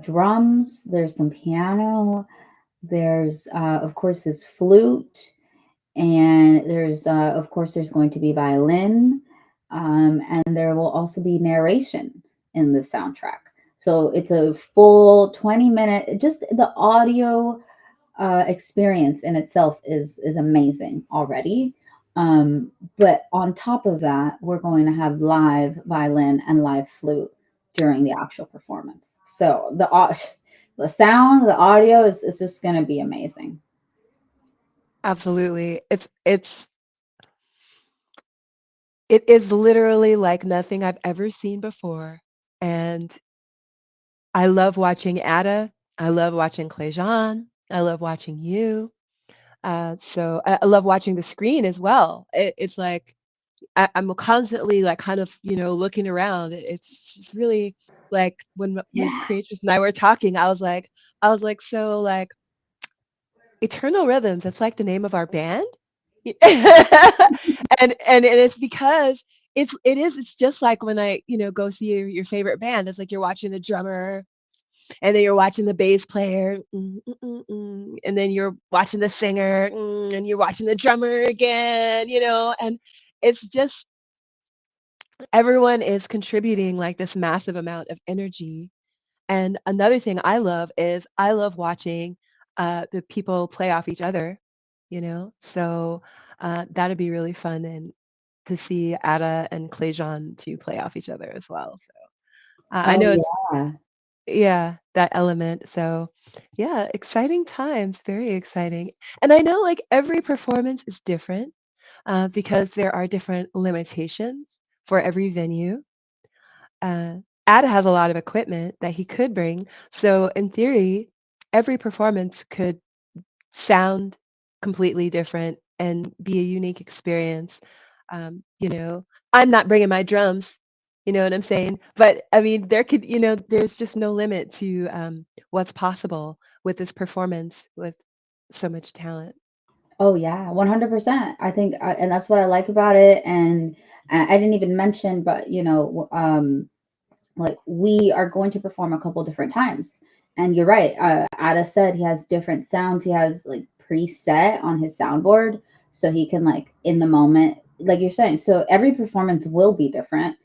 S2: drums, there's some piano, there's of course this flute, and of course there's going to be violin, and there will also be narration in the soundtrack. So it's a full 20-minute, just the audio experience in itself is amazing already. But on top of that, we're going to have live violin and live flute during the actual performance. So the sound, the audio is just going to be amazing.
S1: Absolutely. It is literally like nothing I've ever seen before. And I love watching Ada. I love watching Clejon. I love watching you. So I love watching the screen as well. It's like I'm constantly like kind of looking around. It's just really like when
S2: Yeah.
S1: Creatress and I were talking, so like Eternal Rhythms. That's like the name of our band. And it's because it's just like when I go see your favorite band. It's like you're watching the drummer, and then you're watching the bass player, and then you're watching the singer, and you're watching the drummer again, and it's just everyone is contributing like this massive amount of energy. And another thing I love is I love watching the people play off each other, so that'd be really fun and to see Ada and Clejon to play off each other as well. So I
S2: Oh
S1: know it's
S2: yeah.
S1: Yeah, that element. So, yeah, exciting times, very exciting. And I know like every performance is different because there are different limitations for every venue. Uh, Ad has a lot of equipment that he could bring. So, in theory, every performance could sound completely different and be a unique experience. You know, I'm not bringing my drums, you know what I'm saying? But I mean, there could, there's just no limit to what's possible with this performance with so much talent.
S2: Oh yeah, 100%. I think, and that's what I like about it. And I didn't even mention, but like we are going to perform a couple different times. And you're right. Ada said he has different sounds. He has like preset on his soundboard, so he can like in the moment, like you're saying. So every performance will be different,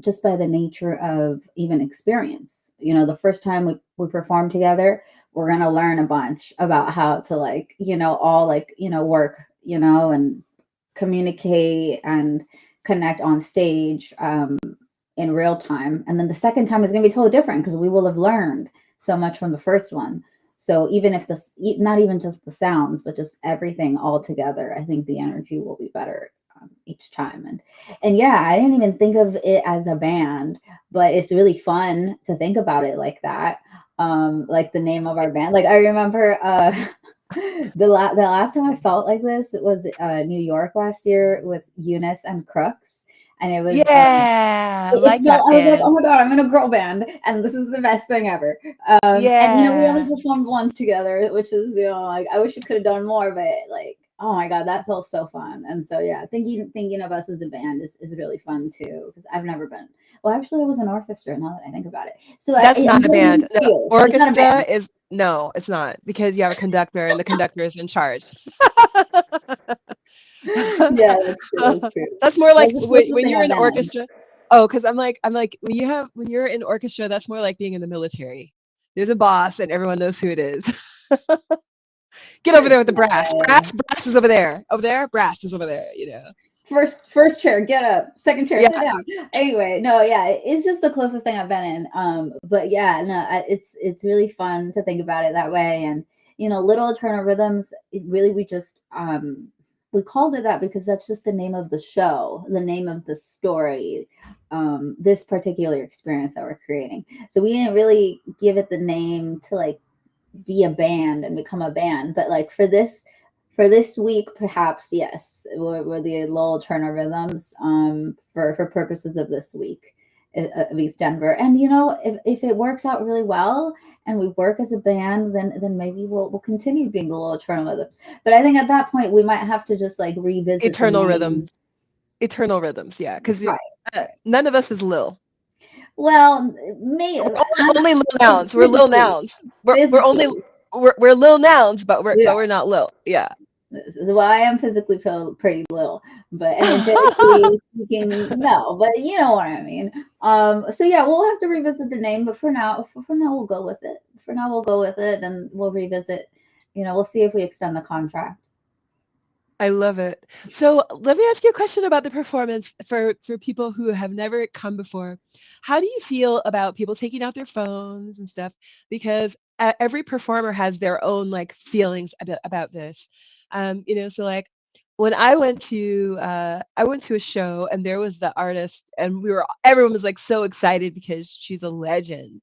S2: just by the nature of even experience. The first time we perform together, we're gonna learn a bunch about how to like all like work and communicate and connect on stage. In real time. And then the second time is going to be totally different because we will have learned so much from the first one. So even if this, not even just the sounds, but just everything all together, I think the energy will be better each time. And yeah, I didn't even think of it as a band, but it's really fun to think about it like that. Like the name of our band. Like I remember the last time I felt like this was New York last year with Eunice and Crooks, and it was
S1: Yeah, I
S2: it
S1: like
S2: felt,
S1: that
S2: I was like, oh
S1: band.
S2: my God, I'm in a girl band and this is the best thing ever. And we only
S1: Yeah,
S2: performed once together, which is, like I wish we could have done more, but like, oh my God, that felt so fun. And so yeah, thinking of us as a band is really fun too. Because I've never been, well, actually I was an orchestra now that I think about it. So
S1: that's
S2: I'm
S1: not a
S2: getting
S1: band.
S2: these
S1: No,
S2: feels. It's not a
S1: orchestra
S2: band.
S1: is no, it's not because you have a conductor and the conductor is in charge.
S2: Yeah, that's true. That's true.
S1: That's more like
S2: That's the closest
S1: when
S2: thing
S1: you're
S2: I've
S1: in
S2: been in.
S1: orchestra. Oh, because I'm like when you're in orchestra, that's more like being in the military. There's a boss and everyone knows who it is. Get over there with the brass. Brass is over there. Over there, brass is over there.
S2: First chair, get up. Second chair,
S1: Yeah,
S2: sit down. Anyway, no, yeah, it's just the closest thing I've been in. But yeah, no, it's really fun to think about it that way. And Little Eternal Rhythms. It really, we called it that because that's just the name of the show, the name of the story. This particular experience that we're creating. So we didn't really give it the name to like be a band and become a band. But like for this week, perhaps yes, we're the Lowell Turner Rhythms for purposes of this week of East Denver. And if it works out really well and we work as a band, then maybe we'll continue being the Lowell Turner Rhythms. But I think at that point we might have to just like revisit the
S1: eternal
S2: name.
S1: rhythms. Eternal rhythms. Yeah, because
S2: Right. Right.
S1: none of us is Lil.
S2: Well, me,
S1: We're
S2: I'm
S1: only Lil nouns. We're Lil
S2: physically,
S1: nouns. We're only
S2: physically,
S1: we're Lil nouns, but we're
S2: yeah.
S1: but we're not Lil. Yeah.
S2: Well, I am physically pretty little, but energetically speaking, no. But you know what I mean. So yeah, we'll have to revisit the name, but for now, we'll go with it. For now, we'll go with it, and we'll revisit. We'll see if we extend the contract.
S1: I love it. So let me ask you a question about the performance for people who have never come before. How do you feel about people taking out their phones and stuff? Because every performer has their own like feelings about this. So like when I went to a show and there was the artist and everyone was like so excited because she's a legend.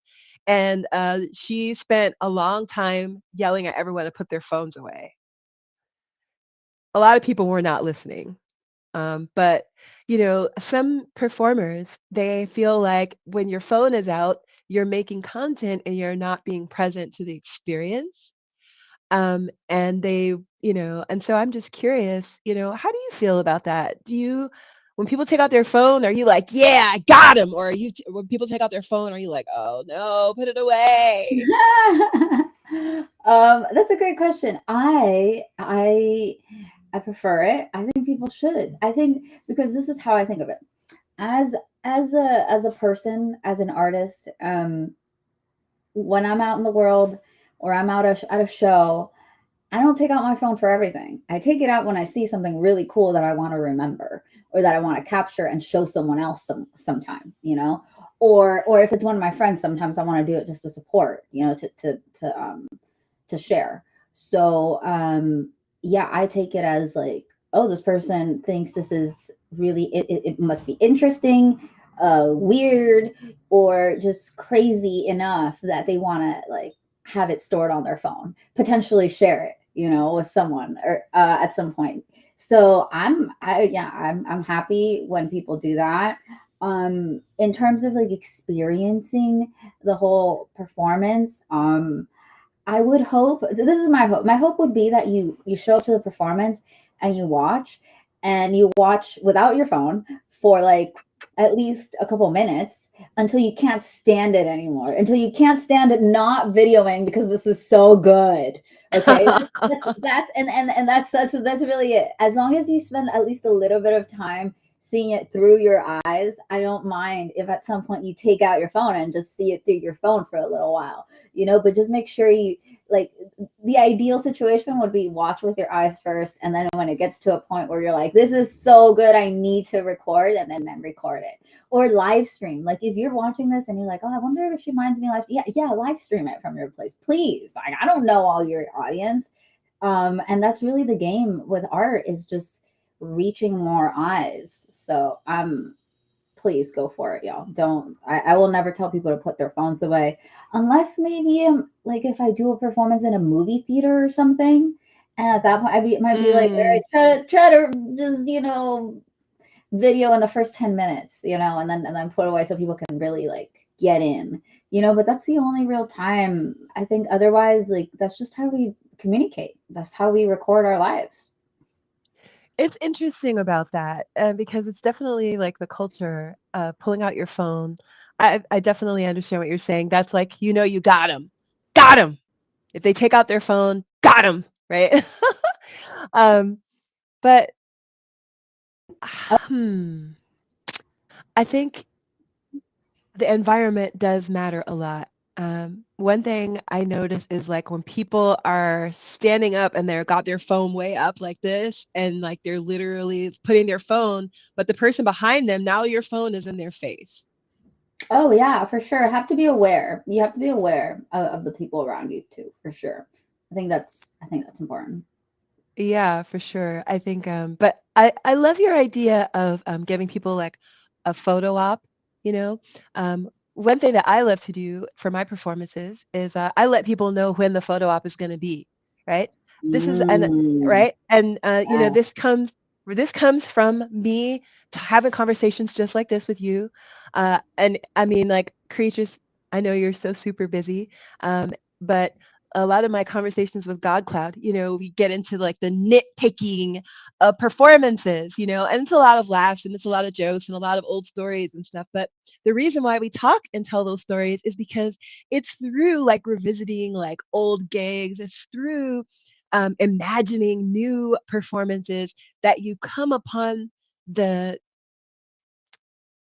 S1: And she spent a long time yelling at everyone to put their phones away. A lot of people were not listening. But some performers, they feel like when your phone is out, you're making content and you're not being present to the experience. And and so I'm just curious, how do you feel about that? When people take out their phone, are you like, yeah, I got him? Or when people take out their phone, are you like, oh no, put it away?
S2: That's a great question. I prefer it. I think people should. I think because this is how I think of it. As as a person, as an artist, when I'm out in the world or I'm out at a show, I don't take out my phone for everything. I take it out when I see something really cool that I want to remember or that I want to capture and show someone else sometime. or if it's one of my friends, sometimes I want to do it just to support, to share. So yeah, I take it as like, oh, this person thinks this is really, it must be interesting, weird, or just crazy enough that they want to like have it stored on their phone, potentially share it, with someone or at some point. So I'm happy when people do that. In terms of like experiencing the whole performance, I would hope, this is my hope. My hope would be that you show up to the performance and you watch without your phone for like at least a couple minutes until you can't stand it anymore. Until you can't stand it not videoing because this is so good. Okay? That's and that's really it. As long as you spend at least a little bit of time seeing it through your eyes, I don't mind if at some point you take out your phone and just see it through your phone for a little while, but just make sure you like, the ideal situation would be watch with your eyes first, and then when it gets to a point where you're like, this is so good, I need to record, and then record it. Or live stream. Like if you're watching this and you're like, oh, I wonder if she minds me live. Yeah, live stream it from your place, please. Like, I don't know all your audience. And that's really the game with art, is just reaching more eyes. So please go for it, y'all. Don't. I will never tell people to put their phones away, unless maybe like if I do a performance in a movie theater or something, and at that point it might be like, all right,
S1: Mm.
S2: try to just video in the first 10 minutes, and then put away so people can really like get in, But that's the only real time, I think. Otherwise, like, that's just how we communicate. That's how we record our lives.
S1: It's interesting about that, because it's definitely like the culture, pulling out your phone. I definitely understand what you're saying. That's like, you got them, got them. If they take out their phone, got them, right? um, but hmm, I think the environment does matter a lot. One thing I notice is like when people are standing up and they're got their phone way up like this, and like they're literally putting their phone, but the person behind them, now your phone is in their face.
S2: Oh yeah, for sure. Have to be aware. You have to be aware of the people around you too, for sure. I think that's important.
S1: Yeah, for sure. I think, but I love your idea of giving people like a photo op, you know. One thing that I love to do for my performances is I let people know when the photo op is going to be, right? This is and
S2: Mm,
S1: right, and
S2: yeah.
S1: this comes from me having conversations just like this with you, and I mean, like, creatures. I know you're so super busy, but a lot of my conversations with God Cloud, we get into like the nitpicking of performances, and it's a lot of laughs and it's a lot of jokes and a lot of old stories and stuff. But the reason why we talk and tell those stories is because it's through like revisiting like old gigs, it's through imagining new performances that you come upon the,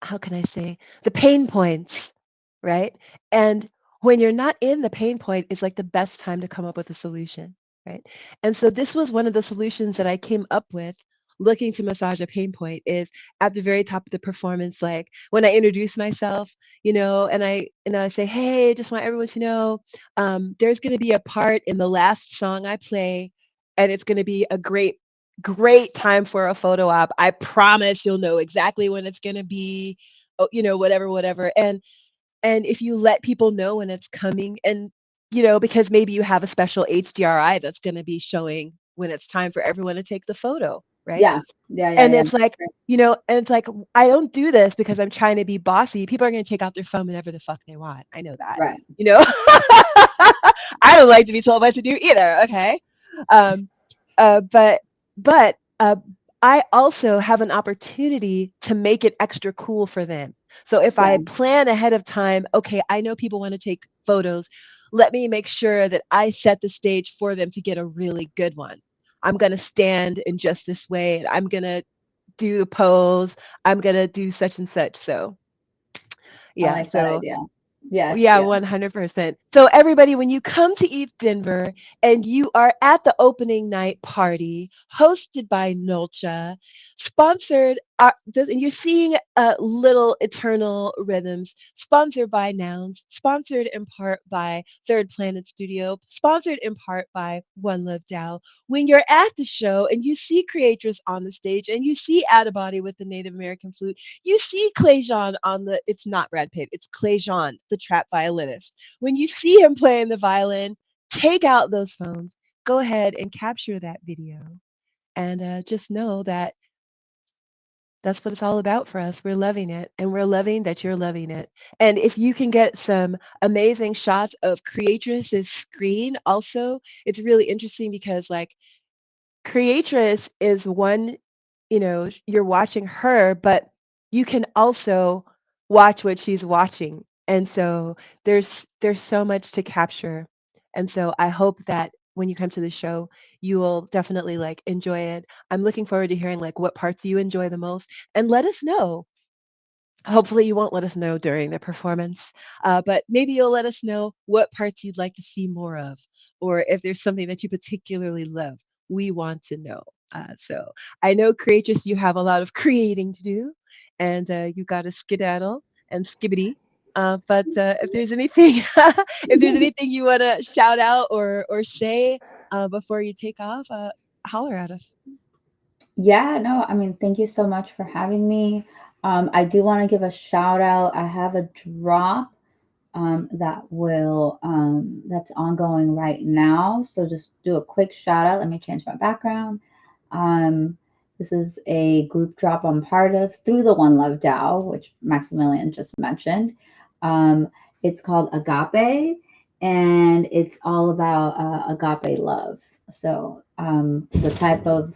S1: how can I say, the pain points, right? And when you're not in the pain point, it's like the best time to come up with a solution, right? And so this was one of the solutions that I came up with looking to massage a pain point is at the very top of the performance, like when I introduce myself, and I say, hey, I just want everyone to know, there's going to be a part in the last song I play, and it's going to be a great time for a photo op. I promise you'll know exactly when it's going to be, oh, whatever, whatever. And if you let people know when it's coming, and because maybe you have a special HDRI that's going to be showing when it's time for everyone to take the photo, right?
S2: Yeah. Yeah, yeah,
S1: And
S2: yeah.
S1: it's like, I don't do this because I'm trying to be bossy. People are going to take out their phone whenever the fuck they want. I know that.
S2: Right.
S1: You know, I don't like to be told what to do either. Okay. Um, but but I also have an opportunity to make it extra cool for them. So if
S2: Yeah.
S1: I plan ahead of time, okay, I know people want to take photos. Let me make sure that I set the stage for them to get a really good one. I'm going to stand in just this way, and I'm going to do a pose. I'm going to do such and such. So,
S2: I
S1: yeah.
S2: like that
S1: So
S2: idea. Yes,
S1: yeah,
S2: yes.
S1: 100%. So everybody, when you come to Eve Denver and you are at the opening night party hosted by Nolcha, sponsored and you're seeing Little Eternal Rhythms, sponsored by Nouns, sponsored in part by Third Planet Studio, sponsored in part by One Love Dow. When you're at the show and you see Creatress on the stage and you see Adibody with the Native American flute, you see Clayjon on the, it's not Brad Pitt, it's Clayjon, the trap violinist. When you see him playing the violin, take out those phones, go ahead and capture that video. And just know that that's what it's all about for us. We're loving it, and we're loving that you're loving it. And if you can get some amazing shots of Creatress's screen, also, it's really interesting because, like, Creatress is one, you're watching her, but you can also watch what she's watching. And so there's so much to capture. And so I hope that when you come to the show, you will definitely like enjoy it. I'm looking forward to hearing like what parts you enjoy the most and let us know. Hopefully, you won't let us know during the performance, but maybe you'll let us know what parts you'd like to see more of, or if there's something that you particularly love. We want to know. So I know, Creatress, you have a lot of creating to do, and you got to skedaddle and skibbity. But if there's anything, if there's anything you want to shout out or say before you take off, holler at us.
S2: Yeah, no, I mean, thank you so much for having me. I do want to give a shout out. I have a drop that's ongoing right now. So just do a quick shout out. Let me change my background. Um, this is a group drop I'm part of through the One Love DAO, which Maximilian just mentioned. Um, it's called Agape, and it's all about agape love. So the type of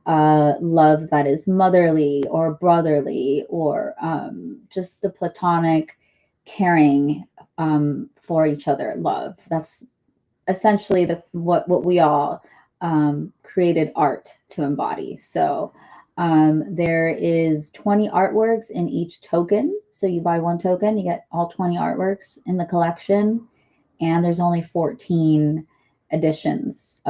S2: love that is motherly or brotherly, or just the platonic caring for each other love. That's essentially what we all created art to embody. So there is 20 artworks in each token. So you buy one token, you get all 20 artworks in the collection, and there's only 14 tokens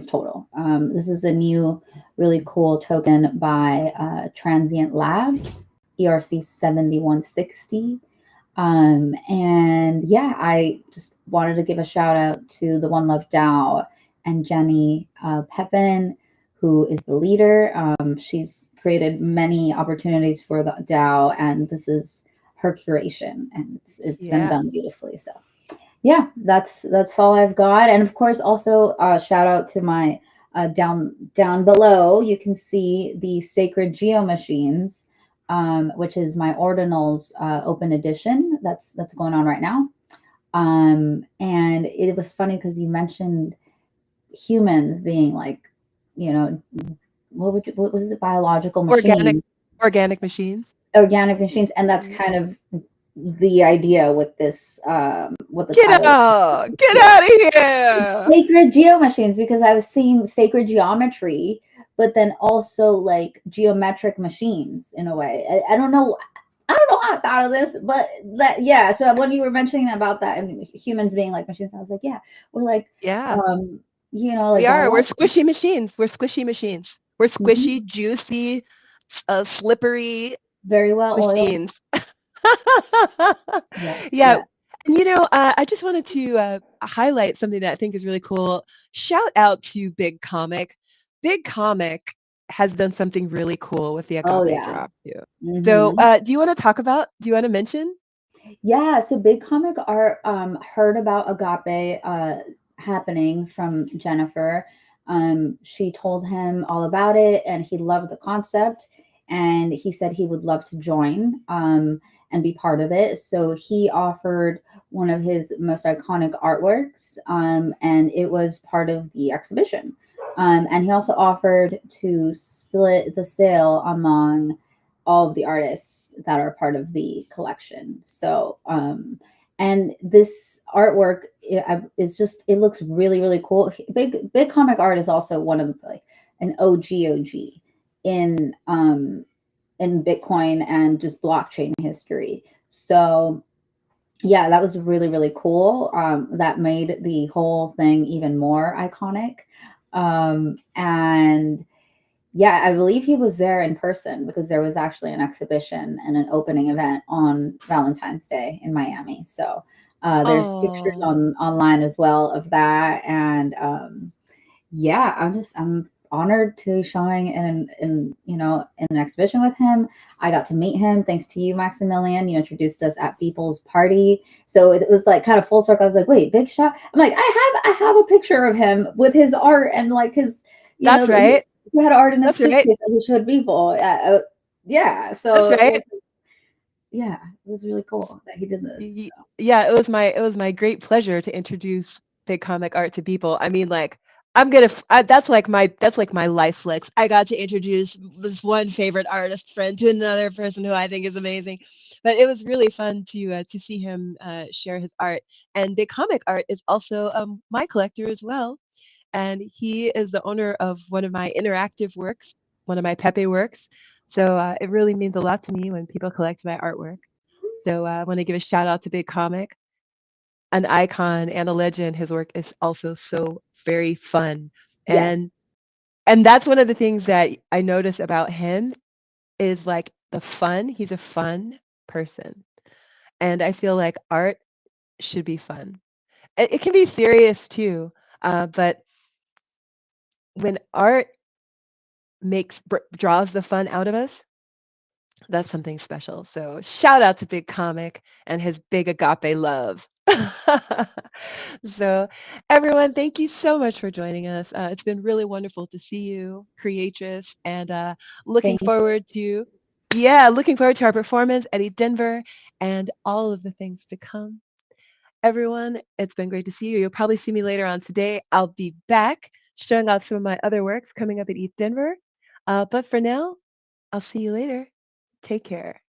S2: total. This is a new, really cool token by Transient Labs, ERC 7160. And yeah, I just wanted to give a shout out to the One Love DAO and Jenny Pepin, who is the leader. She's created many opportunities for the DAO, and this is her curation, and it's been
S1: Yeah.
S2: done beautifully. So yeah, that's all I've got. And of course, also shout out to my down below. You can see the Sacred Geo Machines, which is my Ordinals open edition. That's going on right now. And it was funny because you mentioned humans being like, you know, what was it? Biological
S1: Organic,
S2: machines,
S1: organic machines.
S2: organic machines, and that's
S1: Mhm.
S2: kind of the idea with this, what the
S1: Get
S2: title.
S1: out! Get
S2: Yeah.
S1: out of here!
S2: Sacred geo machines, because I was seeing sacred geometry, but then also like geometric machines in a way. I don't know. I don't know how I thought of this, but that, yeah. So when you were mentioning about that and humans being like machines, I was like, yeah, we're like,
S1: Yeah,
S2: um,
S1: we
S2: like
S1: are. We're
S2: biological.
S1: squishy machines. We're squishy machines. We're
S2: Mhm.
S1: squishy, juicy, slippery
S2: Very well oiled.
S1: machines.
S2: Yes.
S1: Yeah.
S2: Yeah.
S1: And I just wanted to highlight something that I think is really cool. Shout out to Big Comic. Big Comic has done something really cool with the
S2: Oh
S1: Agape
S2: yeah.
S1: drop too. So,
S2: Hmm.
S1: do you want to mention?
S2: Yeah, so Big Comic Art heard about Agape happening from Jennifer. She told him all about it, and he loved the concept, and he said he would love to join and be part of it. So he offered one of his most iconic artworks, and it was part of the exhibition. And he also offered to split the sale among all of the artists that are part of the collection. So, and this artwork is just, it looks really, really cool. Big Comic Art is also one of like an OG in Bitcoin and just blockchain history. So yeah, that was really, really cool. That made the whole thing even more iconic. And Yeah, I believe he was there in person because there was actually an exhibition and an opening event on Valentine's Day in Miami. So there's pictures
S1: Oh,
S2: online as well of that, and yeah, I'm honored to showing in in an exhibition with him. I got to meet him thanks to you, Maximilian. You introduced us at people's party, so it was like kind of full circle. I was like, wait, big shot. I'm like, I have a picture of him with his art and like his, you
S1: that's
S2: know,
S1: right.
S2: he had art in a
S1: That's right.
S2: suitcase that he showed people. Yeah,
S1: That's
S2: so it
S1: right.
S2: was, yeah, it was really cool that he did this.
S1: Y- Yeah, it was my great pleasure to introduce big comic art to people. I mean, like that's like my life flex. I got to introduce this one favorite artist friend to another person who I think is amazing. But it was really fun to see him share his art. And big comic art is also my collector as well. And he is the owner of one of my interactive works, one of my Pepe works. So it really means a lot to me when people collect my artwork. So I want to give a shout out to Big Comic, an icon and a legend. His work is also so very fun.
S2: Yes,
S1: And that's one of the things that I notice about him is like the fun. He's a fun person. And I feel like art should be fun. It can be serious too, but when art draws the fun out of us, that's something special. So shout out to Big Comic and his big agape love. So everyone, thank you so much for joining us. It's been really wonderful to see you, Creatress, and looking
S2: thank you.
S1: forward to, yeah, looking forward to our performance at Eat Denver and all of the things to come. Everyone, it's been great to see you. You'll probably see me later on today. I'll be back showing off some of my other works coming up at Eat Denver. But for now, I'll see you later. Take care.